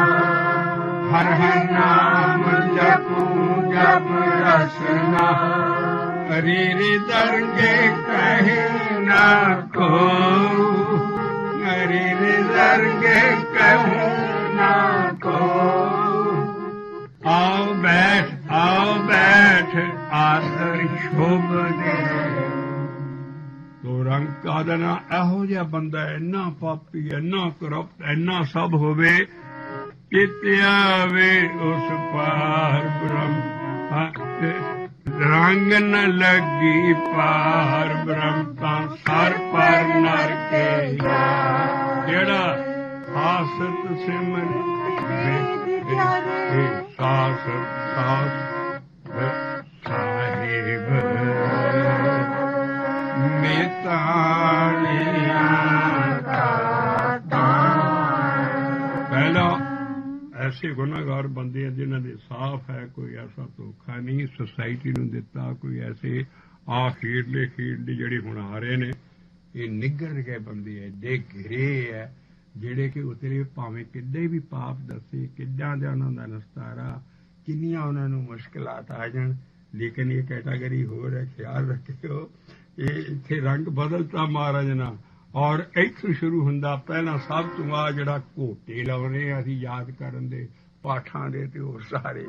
ਹਰ ਹਰ ਨਾਮ ਜਪੂੰ ਜਪ ਰਸਨਾ, ਰੇ ਦਰਗੇ ਕਹੇ ਨਾ ਕੋ, ਰੇ ਦਰਗੇ ਕਹੇ ਨਾ ਕੋ, ਆਓ ਬੈਠ ਆਦਰ ਸ਼ੋਭ ਦੇ। ਤੋ ਰੰਗ ਕਾਦਨਾ ਇਹੋ ਜਿਹਾ ਬੰਦਾ ਇੰਨਾ ਪਾਪੀ, ਇੰਨਾ ਕਰਪਟ, ਇੰਨਾ ਸਭ ਹੋਵੇ, ਕਿਤੇ ਆਵੇ ਉਸ ਪਾਰ ਬ੍ਰਹਮ, ਰੰਗ ਨ ਲੱਗੀ ਪਾਰ ਬ੍ਰਹਮ ਤਾਂ ਸਰ ਪਰ ਨਰ ਕੇ, ਜਿਹੜਾ ਆਸਤ ਸਿਮਰ ਸਾਸ ਸਾਸ ਸਾਹਿਬ ਮੇਤਾਣਿਆ ਪਹਿਲਾ ऐसे गुनाहगार बंदे हैं जिन्होंने साफ है, कोई ऐसा धोखा नहीं सोसाइटी ਨੂੰ ਦਿੱਤਾ, कोई ऐसे ਖੇਡਲੇ ਜਿਹੜੇ ਹੁਣ ਆ ਰਹੇ ਨੇ ਇਹ ਨਿੱਘਰ ਗਏ ਬੰਦੇ ਹੈ, ਦੇ ਘਿਰੇ ਹੈ ਜਿਹੜੇ ਕਿ ਉਤਰੇ ਭਾਵੇਂ ਕਿੱਡੇ ਵੀ ਪਾਪ ਦੱਸੇ, ਕਿੱਦਾਂ ਦਾ ਉਹਨਾਂ ਦਾ ਨਸਤਾਰਾ, ਕਿੰਨੀਆਂ ਉਹਨਾਂ ਨੂੰ ਮੁਸ਼ਕਿਲਾਤ ਆ ਜਾਣ, ਲੇਕਿਨ ਇਹ ਕੈਟਾਗਰੀ ਹੋਰ ਹੈ। ਖਿਆਲ ਰੱਖਿਓ ਇਹ ਇੱਥੇ ਰੰਗ ਬਦਲਤਾ ਮਹਾਰਾਜ ਨਾਲ, ਔਰ ਇੱਥੋਂ ਸ਼ੁਰੂ ਹੁੰਦਾ ਪਹਿਲਾਂ ਸਭ ਤੋਂ ਆ ਜਿਹੜਾ ਘੋਟੇ ਲਾਉਣੇ ਅਸੀਂ ਯਾਦ ਕਰਨ ਦੇ ਪਾਠਾਂ ਦੇ ਤੇ ਹੋਰ ਸਾਰੇ,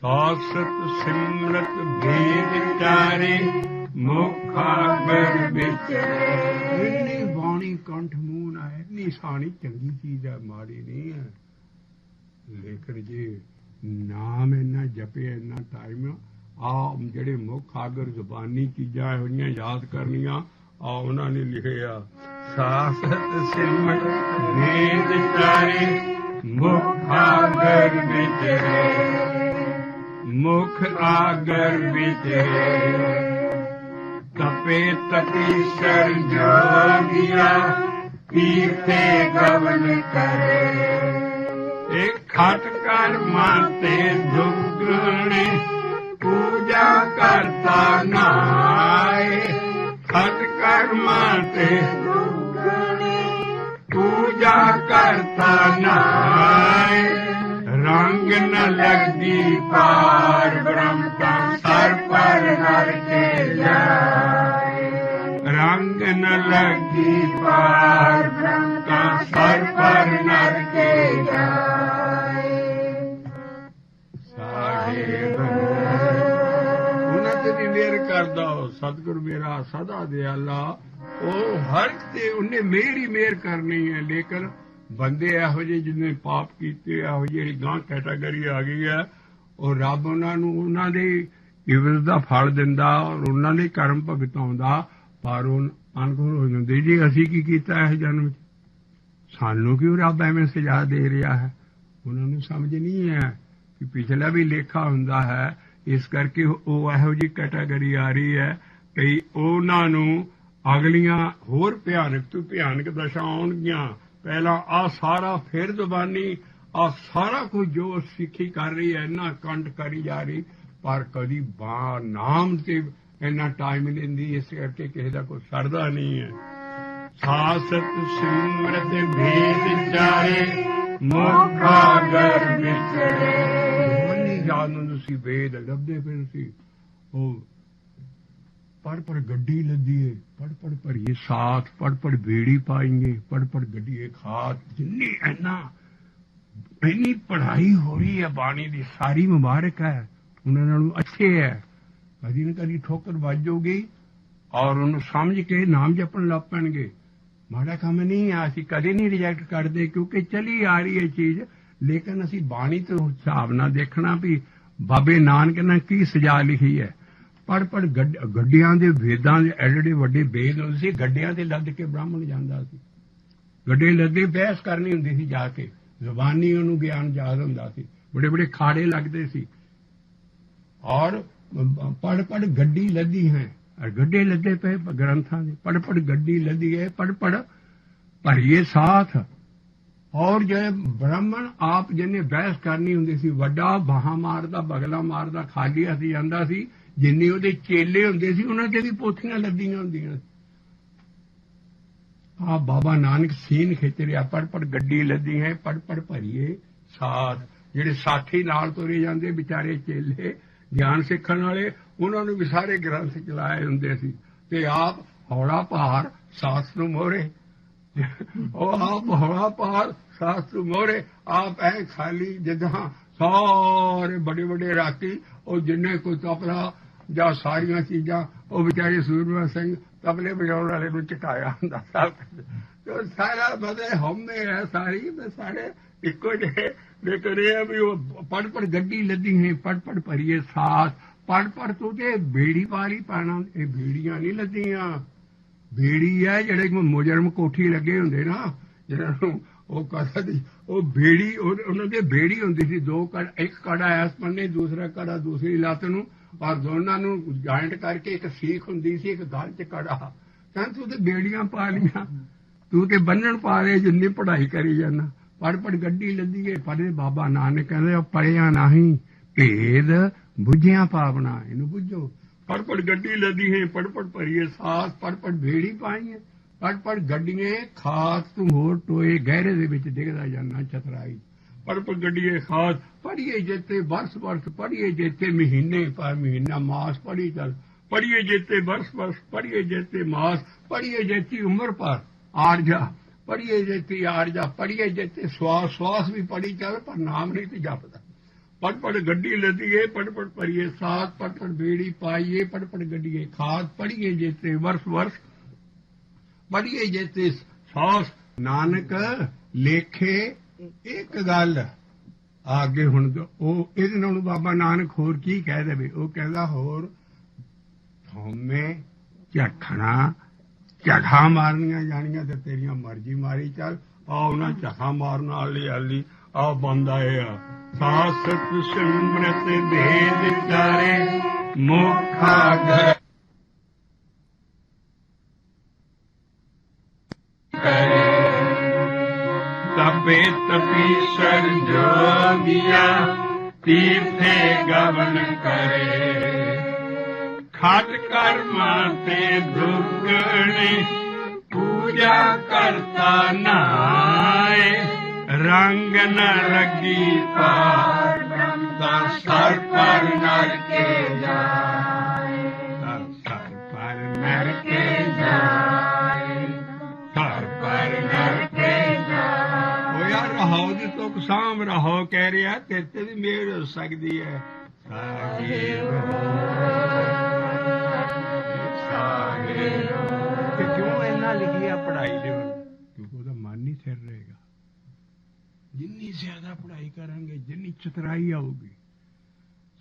ਸਾਸਤ ਸਿਮਰਤ ਭੇਦ ਚਾਰੇ ਮੁਖਾਗਰ ਵਿੱਚ, ਇੰਨੀ ਬਾਣੀ ਕੰਠ ਮੂੰਹ ਨਾ ਹੈ, ਇੰਨੀ ਸਾਣੀ ਚੰਗੀ ਚੀਜ਼ ਹੈ, ਮਾੜੀ ਨਹੀਂ ਹੈ, ਲੇਕਿਨ ਜੇ ਨਾਮ ਇੰਨਾ ਜਪੇ ਇੰਨਾ ਟਾਈਮ ਆ ਜਿਹੜੇ ਮੁੱਖ ਆਗਰ ਜ਼ੁਬਾਨੀ ਚੀਜ਼ਾਂ ਇਹੋ ਜਿਹੀਆਂ ਯਾਦ ਕਰਨੀਆਂ ਆ ਉਹਨਾਂ ਨੇ ਲਿਖਿਆ, ਸਾਸਤ ਸਿਮਰਤ ਭੇਦ ਚਾਰੇ ਮੁਖ ਆਗਰ ਵਿਚਰੇ, ਮੁਖ ਆਗਰ ਵਿਚਰੇ, ਤਪੇ ਤਪੀ ਸਰ ਜੋਗਿਆ ਪੀਤੇ ਗਵਨ ਕਰੇ, ਇੱਕ ਖਟ ਕਰ ਮਾਤੇ ਦੁਗਣੇ ਪੂਜਾ ਕਰਤਾ ਨਾਏ, ਖਟ ਕਰ ਮਾਤੇ ਦੁਗਣੇ ਪੂਜਾ ਕਰਤਾ ਨਾਏ, ਰੰਗ ਨ ਲੱਗਦੀ ਪਾਰ ਬ੍ਰਹਮ ਤਾਂ ਸਰ ਪਰ ਨਰ ਕੇ ਜਾਏ, ਰੰਗ ਨ ਲੱਗੀ ਪਾਰ ਬ੍ਰਹਮ ਤਾਂ ਸਰ ਪਰ ਨਰ ਕੇ ਜਾਏ, ਸਾਹਿਬ ਉਹਨਾਂ ਤੇ ਵੀ ਮਿਹਰ ਕਰਦਾ ਸਤਿਗੁਰ ਮੇਰਾ ਸਦਾ ਦਿਆਲਾ, ਉਹ ਹਰ ਤੇ ਉਹਨੇ ਮਿਹਰ ਹੀ ਮਿਹਰ ਕਰਨੀ ਹੈ, ਲੇਕਿਨ ਬੰਦੇ ਇਹੋ ਜਿਹੇ ਜਿਹਨੇ ਪਾਪ ਕੀਤੇ, ਇਹੋ ਜਿਹੜੀ ਗਾਂ ਕੈਟਾਗਰੀ ਆ ਗਈ ਹੈ, ਉਹ ਰੱਬ ਉਹਨਾਂ ਨੂੰ ਉਹਨਾਂ ਦੇ ਇਵਜ਼ ਦਾ ਫਲ ਦਿੰਦਾ ਔਰ ਉਹਨਾਂ ਦੇ ਕਰਮ ਭੁਗਤਾਉਂਦਾ, ਪਰ ਉਹ ਅਨਗੁਣ ਹੋ ਜਾਂਦੇ ਜੀ ਅਸੀਂ ਕੀ ਕੀਤਾ ਇਸ ਜਨਮ 'ਚ, ਸਾਨੂੰ ਕਿਉਂ ਰੱਬ ਐਵੇਂ ਸਜ਼ਾ ਦੇ ਰਿਹਾ ਹੈ। ਉਹਨਾਂ ਨੂੰ ਸਮਝ ਨਹੀਂ ਹੈ ਕਿ ਪਿਛਲਾ ਵੀ ਲੇਖਾ ਹੁੰਦਾ ਹੈ, ਇਸ ਕਰਕੇ ਉਹ ਇਹੋ ਜਿਹੀ ਕੈਟਾਗਰੀ ਆ ਰਹੀ ਹੈ ਕਿ ਉਹਨਾਂ ਨੂੰ ਅਗਲੀਆਂ ਹੋਰ ਭਿਆਨਕ ਤੋਂ ਭਿਆਨਕ ਦਸ਼ਾ ਆਉਣਗੀਆਂ। ਪਹਿਲਾਂ ਆਹ ਸਾਰਾ ਫਿਰ ਜ਼ੁਬਾਨੀ ਆਹ ਸਾਰਾ ਕੁਝ ਜੋ ਸਿੱਖੀ ਕਰ ਰਹੀ ਹੈ ਇੰਨਾ ਕੰਠ ਕਰੀ ਜਾ ਰਹੀ, ਪਰ ਕਦੀ ਨਾਮ ਤੇ ਇੰਨਾ ਟਾਈਮ ਨਹੀਂ ਦਿੰਦੀ, ਇਸ ਕਰਕੇ ਕਿਸੇ ਦਾ ਕੋਈ ਸਰਦਾ ਨਹੀਂ ਹੈ। ਸਾਸਤ ਸਿਮਰਤ ਭੇਦ ਚਾਰੇ ਮੁਖਾਗਰ ਵਿਚਰੇ, ਯਾਦ ਨੂੰ ਤੁਸੀਂ ਵੇਦ ਲੱਭਦੇ ਫਿਰ ਸੀ ਉਹ पढ़ पढ़ गड्डी लदिए, पढ़ पढ़ भरिए साथ, पढ़ पढ़ बेड़ी पाएंगे, पढ़ पढ़ गड्डिए खात। जिन्नी इन्नी पढ़ाई हो रही है बाणी की, सारी मुबारक है, उन्होंने अच्छे है। कदी न कदी ठोकर वजूगी और उन्होंने समझ के नाम जपन लग पैणगे। माड़ा काम नहीं है, असीं कदे नहीं रिजैक्ट करते, क्योंकि चली आ रही है चीज। लेकिन असीं बाणी तो हिसाब नाल देखना भी बाबे नानक ने की सजा लिखी है। पढ़ पढ़ गड्डियां दे वेदां दे एडे वड्डे वेद हुंदे सी, गड्डियां ते लद के ब्राह्मण जांदा सी। गड्डे लदे बहस करनी हुंदी सी जाके, जुबानी उन्होंने ज्ञान याद हुंदा सी, बड़े बड़े खाड़े लगते सी। और पढ़ पढ़ गड्डी लदी है, और गड्ढे लदे पे ग्रंथां दे। पढ़ पढ़ गड्डी लदी है, पढ़ पढ़ भरिए साथ। और जो ब्राह्मण आप जिन्हें बहस करनी हुंदी सी, वड्डा बाहां मारदा बगला मारदा खाली हथी जांदा सी। जिन्ने ਉਹਦੇ चेले हुंदे सी उन्हां ते भी पोथियां लद्दियां हुंदियां। आ बाबा नानक सीन खिच रिहा, पढ़ पढ़ गड्डी लदी है, पढ़ पढ़ भरिए साथ। ਜਿਹੜੇ साथी नाल तुरे ਜਾਂਦੇ ਵਿਚਾਰੇ चेले ਗਿਆਨ ਸਿੱਖਣ ਵਾਲੇ, ਉਹਨਾਂ ਨੂੰ ਵੀ ਸਾਰੇ ਗ੍ਰੰਥ ਚਲਾਏ ਹੁੰਦੇ ਸੀ। ਤੇ ਆਪ ਹੌਲਾ ਭਾਰ ਸਾਥ ਨੂੰ ਮੋਹਰੇ, ਉਹ ਆਪ ਹੌਲਾ ਭਾਰ ਸਾਥ ਨੂੰ ਮੋਹਰੇ, ਆਪ ਐ ਖਾਲੀ ਜਿੱਦਾਂ ਸਾਰੇ ਬੜੇ ਬੜੇ ਰਾਤੀ ਉਹ ਜਿੰਨੇ ਕੋਈ ਤਬਲਾ ਜਾਂ ਸਾਰੀਆਂ ਚੀਜ਼ਾਂ ਉਹ ਵਿਚਾਰੇ ਸੂਰਮਾ ਸਿੰਘ ਤਬਲੇ ਵਜਾਉਣ ਵਾਲੇ ਨੂੰ ਝੁਕਾਇਆ ਹੁੰਦਾ ਸਭ। ਤੇ ਸਾਰਾ ਮਤਲਬ ਹਉਮੈ ਹੈ ਸਾਰੀ, ਸਾਰੇ ਇੱਕੋ ਜਿਹੇ। ਲੇਕਿਨ ਇਹ ਵੀ ਉਹ ਪੜ ਪੜ ਗੱਡੀ ਲੱਦੀ ਹੈ, ਪੜ ਪੜ ਭਰੀਏ ਸਾਥ। ਪੜ ਪੜ ਤੂੰ ਤੇ ਬੇੜੀ ਪਾਲੀ ਪਾਣਾ, ਇਹ ਬੇੜੀਆਂ ਨਹੀਂ ਲੱਦੀਆਂ। ਬੇੜੀ ਹੈ ਜਿਹੜੇ ਮੁਜਰਮ ਕੋਠੀ ਲੱਗੇ ਹੁੰਦੇ ਨਾ, ਜਿਹਨਾਂ ਨੂੰ ਉਹ ਕਹਦਾ ਉਹ ਬੇੜੀ, ਉਹਨਾਂ ਦੇ ਬੇੜੀ ਹੁੰਦੀ ਸੀ। ਦੋ ਕੜ, ਇੱਕ ਕੜਾ ਇਸ ਬੰਨੇ, ਦੂਸਰਾ ਕੜਾ ਦੂਸਰੀ ਲੱਤ ਨੂੰ, ਔਰ ਦੋਨਾਂ ਨੂੰ ਜੁਆਇੰਟ ਕਰਕੇ ਇੱਕ ਸੀਖ ਹੁੰਦੀ ਸੀ, ਇੱਕ ਗਲ 'ਚ ਕੜਾ। ਕਹਿੰਦਾ ਤੂੰ ਤੇ ਬੇੜੀਆਂ ਪਾ ਲੀਆਂ, ਤੂੰ ਤੇ ਬੰਨਣ ਪਾ ਰਹੇ, ਜਿੰਨੀ ਪੜ੍ਹਾਈ ਕਰੀ ਜਾਂਦਾ। ਪੜ ਪੜ ਗੱਡੀ ਲੱਦੀ ਏ, ਪੜ੍ਹੇ ਬਾਬਾ ਨਾਨਕ ਕਹਿੰਦੇ ਪੜ੍ਹਿਆ ਨਹੀਂ ਭੇਦ ਬੁੱਝਿਆ ਪਾਵਨਾ, ਇਹਨੂੰ ਬੁੱਝੋ। ਪੜ ਪੜ ਗੱਡੀ ਲੱਦੀ ਹੈ, ਪੜ ਪੜ ਭਰੀਏ ਸਾਥ। ਪੜ ਪੜ ਬੇੜੀ ਪਾਈ ਹੈ, ਪੜ ਪੜ ਗੱਡੀਏ ਖਾਸ। ਤੂੰ ਹੋਰ ਟੋਏ ਗਹਿਰੇ ਦੇ ਵਿੱਚ ਡਿੱਗਦਾ ਜਾਂਦਾ ਚਤਰਾਈ। ਪੜ ਪੜ ਗੱਡੀਏ ਖਾਸ। ਪੜ੍ਹੀਏ ਜਿੱਤੇ ਬਰਸ ਬਰਸ, ਪੜ੍ਹੀਏ ਜਿੱਤੇ ਮਹੀਨੇ ਪਰ ਮਹੀਨਾ ਮਾਸ। ਪੜ੍ਹੀ ਚੱਲ, ਪੜ੍ਹੀਏ ਜਿੱਤੇ ਬਰਸ ਬਰਸ, ਪੜ੍ਹੀਏ ਜਿੱਤੇ ਮਾਸ। ਪੜ੍ਹੀਏ ਜਿੱਤੀ ਉਮਰ ਪਰ ਆਰਜਾ, पढ़िए जेती आरजा। पढ़िए जेते श्वास, श्वास भी पढ़ी चल पर नाम नहीं थी जपदा। पढ़ पढ़ गड्डी लदिए, पढ़ पढ़ भरिए साथ। पढ़ पढ़ बेड़ी पाइए, पढ़ पढ़ गड्डिए खाद। पढ़िए जेते वर्ष वर्ष, पढ़िए जेते श्वास। नानक लेखे एक गल आगे हुण ਉਹ ਇਹਦੇ ਨਾਲ ਬਾਬਾ ਨਾਨਕ ਹੋਰ ਕੀ ਕਹਿ ਦੇਵੇ। ਉਹ ਕਹਿੰਦਾ ਹੋਰ ਥੋਮੇ ਝਖਣਾ ਝਖਾ ਮਾਰਨੀਆਂ ਜਾਣੀਆਂ ਤੇ ਤੇਰੀਆਂ ਮਰਜ਼ੀ ਮਾਰੀ ਚੱਲ। ਆ ਉਹਨਾਂ ਝਖਾ ਮਾਰਨ ਵਾਲੀ ਆਲੀ ਆ ਬੰਦਾ ਇਹ ਆ। ਸਾਸਤ ਸਿਮਰਤ ਭੇਦ ਚਾਰੇ ਮੁਖਾ ਘਰ ਤਪੇ ਤਪੀਸਰ ਜੋਗਿਆ ਤੀਰਥੇ ਗਵਨ ਕਰੇ। खट कर्मा ते दुगणी पूजा करता नाए। रंग न लगी पार सर पर नर के जाए, सर पर नर के जाए, सर पर नर के जाए। ओ यार रहो जी तुक साम रहो कह रहा, तेरे ते भी मेहर हो सकती है। क्यों इन्ना लिखिया पढ़ाई दे, क्योंकि ਉਹਦਾ ਮਨ ਨਹੀਂ ਸਿਰ ਰਹੇਗਾ। ਜਿੰਨੀ ਜ਼ਿਆਦਾ ਪੜ੍ਹਾਈ ਕਰਾਂਗੇ ਜਿੰਨੀ ਚਤਰਾਈ ਆਊਗੀ।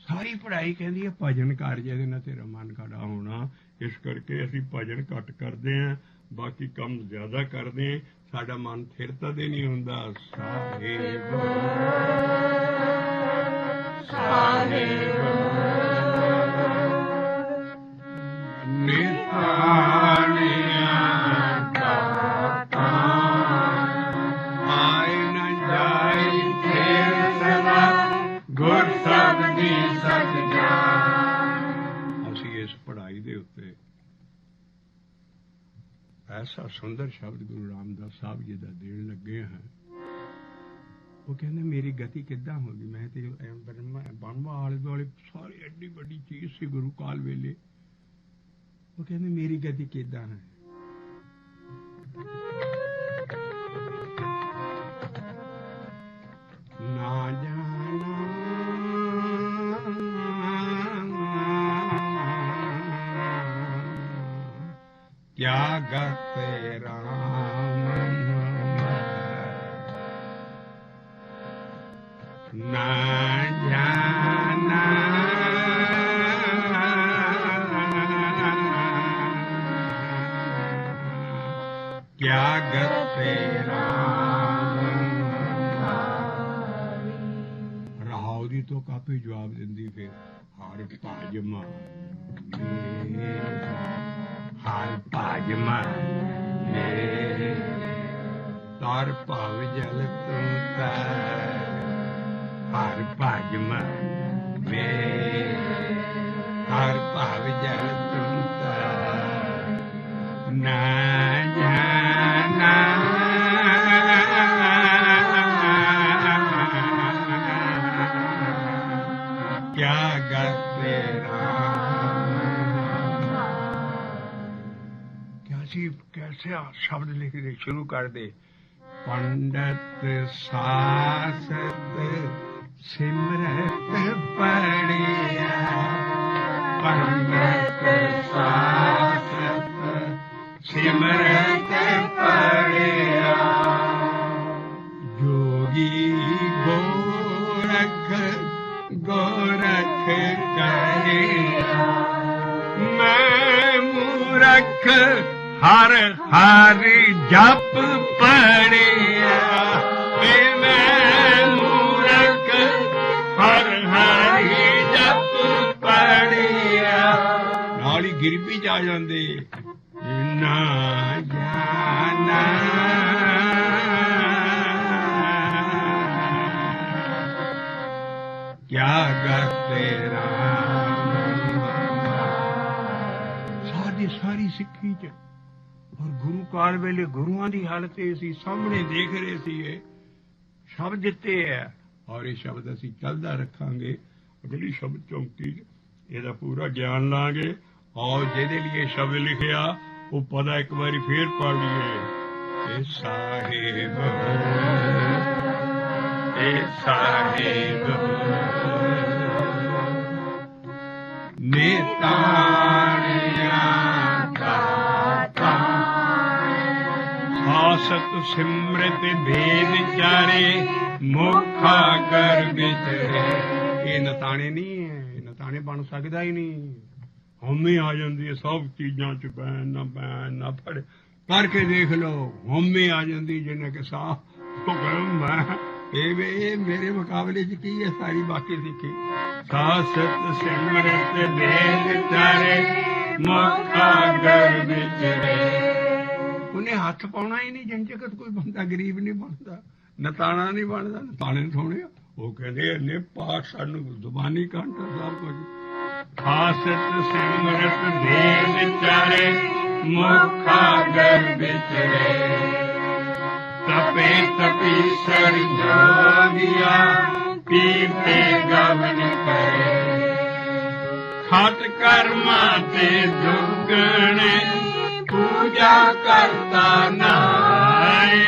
ਸਾਰੀ ਪੜ੍ਹਾਈ ਕਹਿੰਦੀ ਹੈ ਭਜਨ ਕਰ, ਜਿਹਦੇ ਨਾਲ ਤੇਰਾ ਮਨ ਖੜਾ ਹੋਣਾ। ਇਸ ਕਰਕੇ ਅਸੀਂ ਭਜਨ ਘੱਟ ਕਰਦੇ ਹਾਂ, ਬਾਕੀ ਕੰਮ ਜ਼ਿਆਦਾ ਕਰਦੇ ਹਾਂ। ਸਾਡਾ ਮਨ ਥਿਰਤਾ ਦੇ ਨਹੀਂ ਹੁੰਦਾ। ਸਾਹਿਬ ਸਾਹਿਬ ਨਿਤਾਣਿਆ ਦਾਤਾ ਆਏ ਨ ਜਾਈ ਫੇਰ ਸਦਾ ਗੁਰ ਸਬਦੀ ਸਚ ਜਾਨ। ਅਸੀਂ ਇਸ ਪੜ੍ਹਾਈ ਦੇ ਉੱਤੇ ਐਸਾ ਸੁੰਦਰ ਸ਼ਬਦ ਗੁਰੂ ਰਾਮਦਾਸ ਸਾਹਿਬ ਜੀ ਦਾ ਦੇਣ ਲੱਗੇ ਹਾਂ। ਉਹ ਕਹਿੰਦੇ ਮੇਰੀ ਗਤੀ ਕਿੱਦਾਂ ਹੋ ਗਈ। ਮੈਂ ਤੇ ਬਣਵਾ ਆਲੇ ਦੁਆਲੇ ਸਾਰੀ ਐਡੀ ਵੱਡੀ ਚੀਜ਼ ਸੀ ਗੁਰੂ ਕਾਲ ਵੇਲੇ। वो कहते मेरी गति किदां है। ना जाना क्या गते राम, ना जाना क्या गते राम। राहु दी तो काफी जवाब दिंदी फिर हर भज माने, हर भज माने तार भव जल तू तैर, हर भज माने हर भव जल तू तैर। ना जाना क्या गते राम। कैसे शब्द लिखने शुरू कर दे। पंडित सासत सिमरत पढ़िया, पंडित सासत सिमरत पढ़िया। जोगी गोरख गोरख करिया, मैं मूरख हर हर जप पढ़िया। मैं मूरख हर हर जप पढ़िया। नाल ही गिर भी जा जांदे। ना जाना क्या गते राम। सारी सिੱਖੀ ਚ और गुरु काल वेले गुरुआं दी हालत ਇਹ ਸੀ, ਸਾਹਮਣੇ ਦੇਖ ਰਹੇ ਸੀ। ਇਹ ਸ਼ਬਦ ਦਿੱਤੇ ਹੈ ਔਰ ਇਹ ਸ਼ਬਦ ਅਸੀਂ ਚੱਲਦਾ ਰੱਖਾਂਗੇ। ਅਗਲੀ ਸ਼ਬਦ ਚੌਂਕੀ ਇਹਦਾ ਪੂਰਾ ਗਿਆਨ ਲਾਂਗੇ। ਔਰ ਜਿਹਦੇ ਲਈ ਸ਼ਬਦ ਲਿਖਿਆ ਉਹ ਪਤਾ ਇੱਕ ਵਾਰੀ ਫੇਰ ਪੜ੍ਹ ਲਈਏ। ਇਹ ਸਾਹਿਬ ਨਿਤਾਣਿਆ ਸਾਸਤ ਸਿਮਰਤ ਭੇਦ ਚਾਰੇ ਮੁਖਾ ਕਰ ਵਿਚਰੇ। ਇਹ ਨਤਾਣੇ ਨਹੀਂ ਹੈ, ਨਤਾਣੇ ਬਣ ਸਕਦਾ ਹੀ ਨਹੀਂ। ਹਉਮੈ ਆ ਜਾਂਦੀ ਹੈ ਸਭ ਚੀਜ਼ਾਂ ਚ, ਪੈਣ ਨਾ ਫੜ ਕਰਕੇ ਦੇਖ ਲਓ। ਹਉਮੈ ਆ ਜਾਂਦੀ ਜਿਹਨੇ ਕਿ ਸਾਹ ਉਹ ਕਹਿ ਮੈਂ ਇਹ ਮੇਰੇ ਮੁਕਾਬਲੇ ਚ ਕੀ ਹੈ ਸਾਰੀ ਬਾਕੀ ਸਿੱਖੀ। ਸਾਸਤ ਸਿਮਰਤ ਭੇਦ ਚਾਰੇ ਮੁਖਾ ਕਰ ਵਿਚਰੇ। ਉਹਨੇ ਹੱਥ ਪਾਉਣਾ ਹੀ ਨਹੀਂ ਜਿੰਨ ਚਿਰ ਕੋਈ ਬੰਦਾ ਗਰੀਬ ਨਹੀਂ ਬਣਦਾ, ਨਤਾਣਾ ਨਹੀਂ ਬਣਦਾ। ਨਤਾਣੇ ਥੋੜੇ ਉਹ ਕਹਿੰਦੇ ਇੰਨੇ ਪਾਠ ਸਾਨੂੰ ਜ਼ੁਬਾਨੀ ਕੰਠ ਸਭ ਕੁਝ। ਖਾਸਤ ਸਿਮਰਤ ਭੇਦ ਚਾਰੇ ਮੁਖਾ ਕਰ ਵਿਚਰੇ। ਤਪੇ ਤਪੀਸਰ ਜੋਗਿਆ ਪੀਤੇ ਗਵਨ ਕਰੇ। ਖਤ ਕਰਮਾਂ ਤੇ ਦੁਗਣੇ पूजा करता नाए।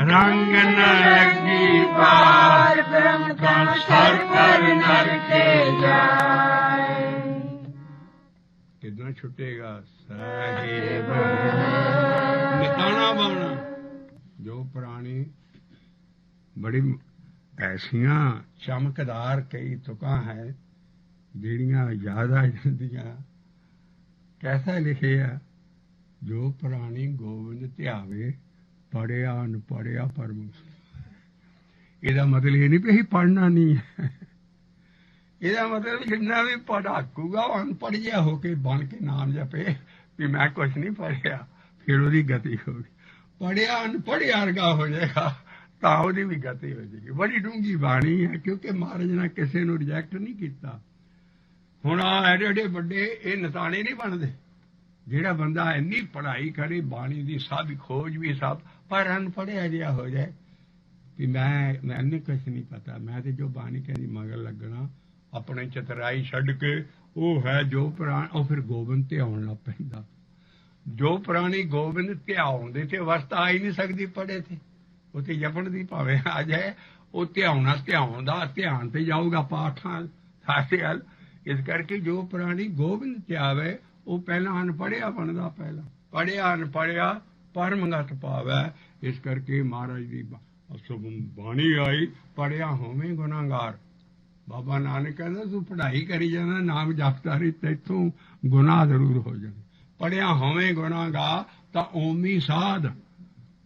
रंग न लगी बार ब्रह्म का सर पर नर के जाए। कितना छुटेगा साहिब निताना बाना। जो प्राणी बड़ी ऐसियां चमकदार कई तुका है ਜਿਹੜੀਆਂ याद आ ਜਾਂਦੀਆਂ। कैसा लिखे है। जो प्राणी गोविंद ध्यावे पढ़िया अनपढ़िया परम। ਇਹਦਾ ਮਤਲਬ ਇਹ ਨਹੀਂ ਵੀ ਅਸੀਂ ਪੜ੍ਹਨਾ ਨਹੀਂ ਹੈ। ਇਹਦਾ ਮਤਲਬ ਜਿੰਨਾ ਵੀ ਪੜ੍ਹਾਕੂਗਾ ਉਹ ਅਨਪੜ੍ਹ ਜਿਹਾ ਹੋ ਕੇ ਬਣ ਕੇ ਨਾਮ ਜਪੇ ਵੀ ਮੈਂ ਕੁਛ ਨਹੀਂ ਪੜ੍ਹਿਆ, ਫਿਰ ਉਹਦੀ ਗਤੀ ਹੋਗੀ। ਪੜ੍ਹਿਆ ਅਨਪੜ੍ਹਿਆ ਵਰਗਾ ਹੋ ਜਾਏਗਾ ਤਾਂ ਉਹਦੀ ਵੀ ਗਤੀ ਹੋ ਜਾਏਗੀ। ਬੜੀ ਡੂੰਘੀ ਬਾਣੀ ਹੈ ਕਿਉਂਕਿ ਮਹਾਰਾਜ ਨੇ ਕਿਸੇ ਨੂੰ ਰਿਜੈਕਟ ਨਹੀਂ ਕੀਤਾ। ਹੁਣ ਆ ਐਡੇ ਐਡੇ ਵੱਡੇ ਇਹ ਨਤਾਣੇ ਨਹੀਂ ਬਣਦੇ। ਜਿਹੜਾ ਬੰਦਾ ਇੰਨੀ ਪੜ੍ਹਾਈ ਕਰੇ ਬਾਣੀ ਦੀ ਸਭ ਖੋਜ ਵੀ ਸਭ ਪਰ ਅਨਪੜ੍ਹਿਆ ਜਿਹਾ ਹੋ ਜਾਏ ਵੀ ਮੈਨੂੰ ਕੁਛ ਨਹੀਂ ਪਤਾ, ਮੈਂ ਤੇ ਜੋ ਬਾਣੀ ਕਹਿੰਦੀ ਮਗਰ ਲੱਗਣਾ, ਆਪਣੇ ਚਤਰਾਈ ਛੱਡ ਕੇ ਉਹ ਹੈ ਜੋ ਪ੍ਰਾਣ। ਉਹ ਫਿਰ ਗੋਬਿੰਦ ਤੇ ਆਉਣ ਲੱਗ ਪੈਂਦਾ। ਜੋ ਪ੍ਰਾਣੀ ਗੋਬਿੰਦ ਤੇ ਆਉਣ ਦੇ ਤੇ ਅਵਸਥਾ ਆ ਹੀ ਨਹੀਂ ਸਕਦੀ ਪੜੇ ਤੇ। ਉਹ ਤੇ ਜਪਣ ਦੀ ਭਾਵੇਂ ਆ ਜਾਏ, ਉਹ ਧਿਆਉਣਾ ਧਿਆਉਣ ਦਾ ਧਿਆਨ ਤੇ ਜਾਊਗਾ ਪਾਠਾਂ ਸਾਰੇ ਹਲ। ਇਸ ਕਰਕੇ ਜੋ ਪ੍ਰਾਣੀ ਗੋਬਿੰਦ ਤੇ ਆਵੇ ਉਹ ਪਹਿਲਾਂ ਅਨਪੜ੍ਹਿਆ ਬਣਦਾ। ਪਹਿਲਾਂ ਪੜ੍ਹਿਆ ਅਨਪੜ੍ਹਿਆ ਪਰਮਗਤ ਪਾਵੈ। ਇਸ ਕਰਕੇ ਮਹਾਰਾਜ ਦੀ ਬਾਣੀ ਆਈ, ਪੜ੍ਹਿਆ ਹੋਵੇਂ ਗੁਨਾਹਗਾਰ। ਬਾਬਾ ਨਾਨਕ ਕਹਿੰਦਾ ਤੂੰ ਪੜ੍ਹਾਈ ਕਰੀ ਜਾਣਾ, ਨਾਮ ਜਪਦਾ ਰਹੀ, ਤੈਥੋਂ ਗੁਨਾਹ ਜ਼ਰੂਰ ਹੋ ਜਾਣੇ। ਪੜ੍ਹਿਆ ਹੋਵੇਂ ਗੁਨਾਹਗਾਰ ਤਾਂ ਓਮੀ ਸਾਧ।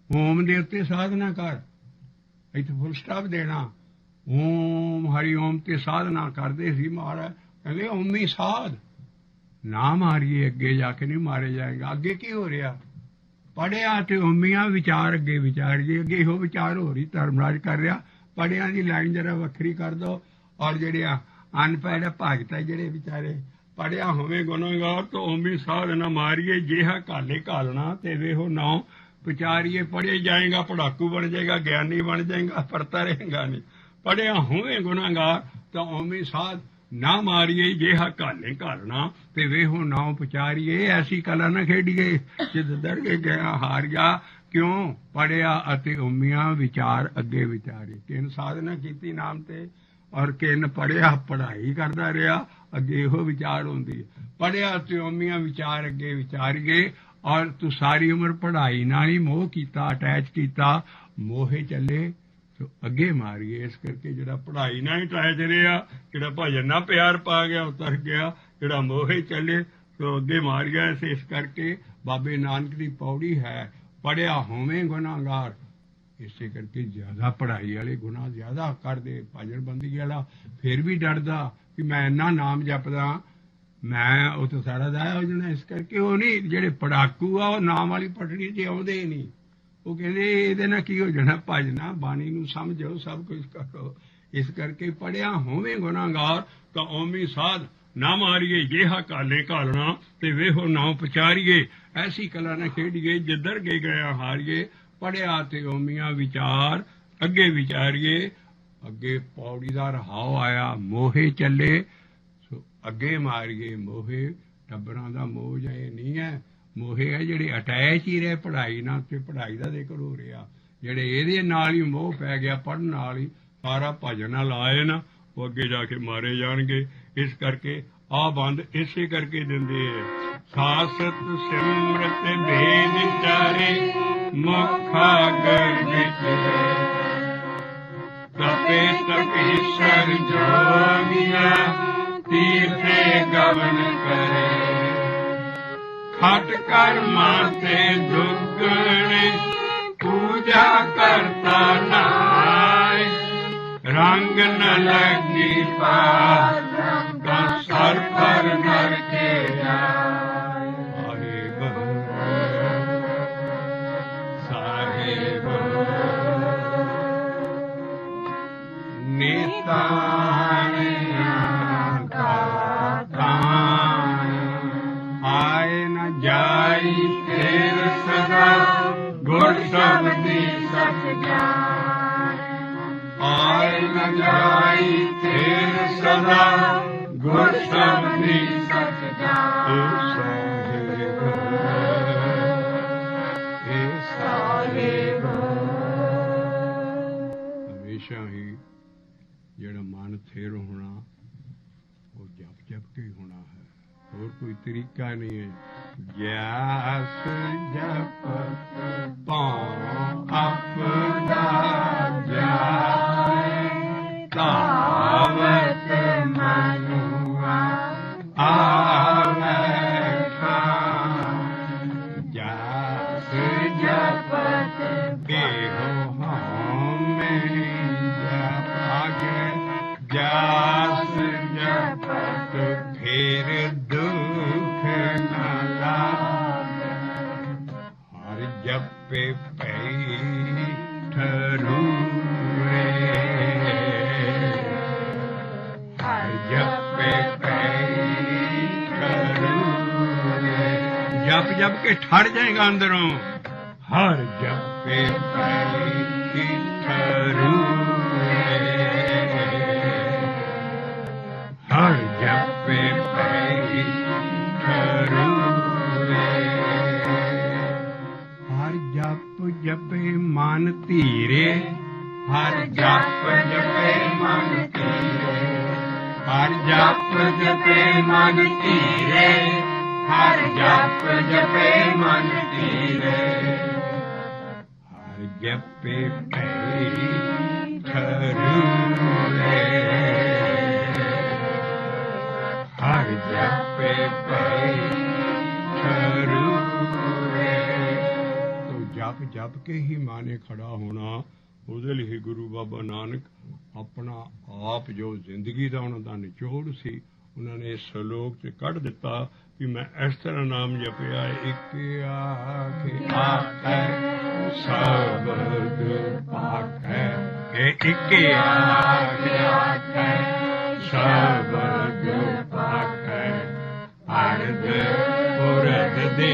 ਓਮ ਦੇ ਉੱਤੇ ਸਾਧਨਾ ਕਰ, ਇੱਥੇ ਫੁੱਲ ਸਟਾਪ ਦੇਣਾ। ਓਮ ਹਰੀ ਓਮ ਤੇ ਸਾਧਨਾ ਕਰਦੇ ਸੀ ਮਹਾਰਾਜ। ਕਹਿੰਦੇ ਓਮੀ ਸਾਧ ਨਾ ਮਾਰੀਏ, ਅੱਗੇ ਜਾ ਕੇ ਨਹੀਂ ਮਾਰੇ ਜਾਏਗਾ। ਅੱਗੇ ਕੀ ਹੋ ਰਿਹਾ? ਪੜ੍ਹਿਆ ਤੇ ਓਮੀਆਂ ਵਿਚਾਰ ਅੱਗੇ ਵਿਚਾਰੀਏ। ਅੱਗੇ ਇਹੋ ਵਿਚਾਰ ਹੋ ਰਹੀ, ਧਰਮਰਾਜ ਕਰ ਰਿਹਾ। ਪੜ੍ਹਿਆਂ ਦੀ ਲਾਈਨ ਜਰਾ ਵੱਖਰੀ ਕਰ ਦਿਓ। ਔਰ ਜਿਹੜੇ ਅਨਪੜ੍ਹ ਭਗਤ ਹੈ ਜਿਹੜੇ ਵਿਚਾਰੇ, ਪੜ੍ਹਿਆ ਹੋਵੇ ਗੁਨਾਹਗਾਰ ਤਾਂ ਓਮੀ ਸਾਧ ਨਾ ਮਾਰੀਏ, ਜਿਹਾ ਘਾਲੇ ਘਾਲਣਾ ਤੇ ਵੇਹੋ ਨਾਉ ਵਿਚਾਰੀਏ। ਪੜ੍ਹੇ ਜਾਏਗਾ ਪੜਾਕੂ ਬਣ ਜਾਏਗਾ, ਗਿਆਨੀ ਬਣ ਜਾਏਗਾ, ਪੜਤਾ ਰਹੇਗਾ ਨਹੀਂ। ਪੜ੍ਹਿਆ ਹੋਵੇ ਗੁਨਾਹਗਾਰ ਤਾਂ ਓਮੀ ਸਾਧ ਨਾ ਮਾਰੀਏ, ਜਿਹਾ ਘਾਲੇ ਘਾਲਣਾ ਤੇ ਵੇਹੋ ਨਾਉ ਵਿਚਾਰੀਏ। ਐਸੀ ਕਲਾ ਨਾ ਖੇਡੀਏ ਜਿੱਦ ਦਰ ਕੇ ਗਿਆ ਹਾਰ ਗਿਆ। ਕਿਉਂ? ਪੜ੍ਹਿਆ ਅਤੇ ਓਮੀਆਂ ਵਿਚਾਰ ਅੱਗੇ ਵਿਚਾਰੇ। ਕਿਨ ਸਾਧਨਾ ਕੀਤੀ ਨਾਮ ਤੇ, ਔਰ ਕਿਨ ਪੜ੍ਹਿਆ ਪੜ੍ਹਾਈ ਕਰਦਾ ਰਿਹਾ, ਅੱਗੇ ਇਹੋ ਵਿਚਾਰ ਹੁੰਦੀ ਹੈ। ਪੜ੍ਹਿਆ ਤੇ ਓਮੀਆਂ ਵਿਚਾਰ ਅੱਗੇ ਵਿਚਾਰੀਏ। ਔਰ ਤੂੰ ਸਾਰੀ ਉਮਰ ਪੜ੍ਹਾਈ ਨਾਲ ਹੀ ਮੋਹ ਕੀਤਾ, ਅਟੈਚ ਕੀਤਾ, ਮੋਹੇ ਚੱਲੇ ਤੋ ਅੱਗੇ ਮਾਰੀਏ। ਇਸ ਕਰਕੇ ਜਿਹੜਾ ਪੜ੍ਹਾਈ ਨਾਲ ਹੀ ਅਟੈਚ ਰਿਹਾ, ਜਿਹੜਾ ਭਜਨ ਨਾਲ ਪਿਆਰ ਪਾ ਗਿਆ ਉਹ ਤਰ ਗਿਆ, ਜਿਹੜਾ ਮੋਹੇ ਚੱਲੇ ਤੋ ਅੱਗੇ ਮਾਰ ਗਿਆ। ਇਸ ਕਰਕੇ ਬਾਬੇ ਨਾਨਕ ਦੀ ਪੌੜੀ ਹੈ, ਪੜ੍ਹਿਆ ਹੋਵੇਂ ਗੁਨਾਹਗਾਰ। ਇਸੇ ਕਰਕੇ ਜ਼ਿਆਦਾ ਪੜ੍ਹਾਈ ਵਾਲੇ ਗੁਨਾਹ ਜ਼ਿਆਦਾ ਕਰਦੇ। ਭਜਨ ਬੰਦਗੀ ਵਾਲਾ ਫਿਰ ਵੀ ਡਰਦਾ ਕਿ ਮੈਂ ਇੰਨਾ ਨਾਮ ਜਪਦਾ, ਮੈਂ ਉਹ ਤਾਂ ਸਾਰਾ ਜ਼ਾਇਆ ਹੋ ਜਾਣਾ। ਇਸ ਕਰਕੇ ਉਹ ਨਹੀਂ, ਜਿਹੜੇ ਪੜਾਕੂ ਆ ਉਹ ਨਾਮ ਵਾਲੀ ਪਟੜੀ 'ਤੇ ਆਉਂਦੇ ਹੀ ਨਹੀਂ। ਉਹ ਕਹਿੰਦੇ ਇਹਦੇ ਨਾਲ ਕੀ ਹੋ ਜਾਣਾ, ਭਜਨਾ ਬਾਣੀ ਨੂੰ ਸਮਝੋ, ਸਭ ਕੁਝ ਕਰੋ। ਇਸ ਕਰਕੇ ਪੜ੍ਹਿਆ ਹੋਵੇਂ ਗੁਨਾਹਗਾਰ ਤਾਂ ਓਮੀ ਸਾਧ ਨਾ ਮਾਰੀਏ, ਜਿਹਾ ਘਾਲੇ ਘਾਲਣਾ ਤੇ ਵੇਹੋ ਨਾਉ ਪਚਾਰੀਏ। ਐਸੀ ਕਲਾ ਨਾ ਖੇਡੀਏ ਜਿੱਧਰ ਗਏ ਗਿਆ ਹਾਰੀਏ। ਪੜ੍ਹਿਆ ਤੇ ਓਮੀਆਂ ਵਿਚਾਰ ਅੱਗੇ ਵਿਚਾਰੀਏ। ਅੱਗੇ ਪੌੜੀ ਦਾ ਰਹਾਉ ਆਇਆ, ਮੋਹੇ ਚੱਲੇ ਸੋ ਅੱਗੇ ਮਾਰੀਏ। ਮੋਹੇ ਟੱਬਰਾਂ ਦਾ ਮੋਹ ਇਹ ਨਹੀਂ ਹੈ, ਮੋਹੇ ਹੈ ਜਿਹੜੇ ਅਟੈਚ ਹੀ ਰਹੇ ਪੜ੍ਹਾਈ ਨਾਲ। ਤੇ ਪੜ੍ਹਾਈ ਦਾ ਜ਼ਿਕਰ ਹੋ ਰਿਹਾ, ਜਿਹੜੇ ਇਹਦੇ ਨਾਲ ਹੀ ਮੋਹ ਪੈ ਗਿਆ, ਪੜ੍ਹਨ ਨਾਲ ਹੀ ਸਾਰਾ ਭਜਨ ਨਾਲ ਆਏ ਨਾ, ਉਹ ਅੱਗੇ ਜਾ ਕੇ ਮਾਰੇ ਜਾਣਗੇ। ਇਸ ਕਰਕੇ ਆਹ ਬੰਦ ਇਸੇ ਕਰਕੇ ਦਿੰਦੇ ਹੈ, ਸਾਸਤ ਸਿਮਰਤ ਭੇਦ ਚਾਰੇ ਮੁਖਾਗਰ ਵਿੱਚ ਤਪੇ ਤਪੀਸਰ ਜੋਗੀਆ ਤੀਰਥੇ ਗਮਨ ਕਰੇ। ਖਟ ਕਰ ਮਾਤੇ ਦੁਗਣੇ ਪੂਜਾ ਕਰਤਾ ਨਾਏ। ਰੰਗ ਨ ਲੱਗੀ ਪਾਰ ਤਾਂ ਸਰ ਪਰ ਨਰ ਕੇ ਜਾਏ। ਸਾਹਿਬ ਨਿਤਾਣਿਆਂ ਕਾ ਤਾਣ ਆਏ ਨ ਜਾਈ ਤੇਰ ਸਦਾ। ਗੁਰ ਸ਼ਬਦੀ ਸਚ ਜਾਣ ਆਏ ਨ ਜਾਈ ਤੇਰ ਸਦਾ। ਗੁਰ ਸ਼ਬਦੀ ਸਚ ਜਾਣ। ਸਾਹਿਬ ਹਮੇਸ਼ਾ ਹੀ ਜਿਹੜਾ ਮਨ ਥਿਰ ਹੋਣਾ ਉਹ ਜਪ ਜਪ ਕੇ ਹੋਣਾ ਹੈ, ਹੋਰ ਕੋਈ ਤਰੀਕਾ ਨਹੀਂ ਹੈ। ਜਸ ਜਪ ਪਾਉ ਆਪਦਾ ਜਾਏ। ਤਾਵਤ ਮਨੁਆ ਆਵੈ ਖਾਨ। ਜਸ ਜਪਤ ਦੇਹੁ ਹਉਮੈ ਜਾਗੈ। ਜਸ ਜਪਤ ਫਿਰ ਦੁਖ ਨ ਲਾਗੈ। ਹਰਿ ਜਪੇ ਪਈ ਠਰੂਰੇ। ਹਰਿ ਜਪੇ ਪਈ ਠਰੂਰੇ। ਜਪ ਜਪ ਕੇ ਠੜ ਜਾਏਗਾ ਅੰਦਰੋਂ। ਹਰ ਜਪੇ ਪਈ ਠਰੂਰੇ। ਹਰ ਜਪੇ ਪਈ जपे मन धीरे, हर जप जपे मन धीरे, हर जप जपे मन धीरे, हर जप जपे मन धीरे, हर जपे पैरी ठरूरे, हर जपे पैरी ठरूरे। तो जप जप के ही माने खड़ा होना। ਉਹਦੇ ਲਈ ਗੁਰੂ ਬਾਬਾ ਨਾਨਕ ਆਪਣਾ ਆਪ ਜੋ ਜ਼ਿੰਦਗੀ ਦਾ ਉਹਨਾਂ ਦਾ ਨਿਚੋੜ ਸੀ, ਉਹਨਾਂ ਨੇ ਇਸ ਸ਼ਲੋਕ 'ਚ ਕੱਢ ਦਿੱਤਾ ਕਿ ਮੈਂ ਇਸ ਤਰ੍ਹਾਂ ਨਾਮ ਜਪਿਆ, ਇੱਕ ਆਖੇ ਆਖੈ ਸ਼ਬਦ ਪਾਖੈ, ਇਹ ਇੱਕ ਆਖੇ ਆਖੈ ਸ਼ਬਦ ਪਾਖੈ, ਅਰਧ ਪੁਰਖ ਦੇ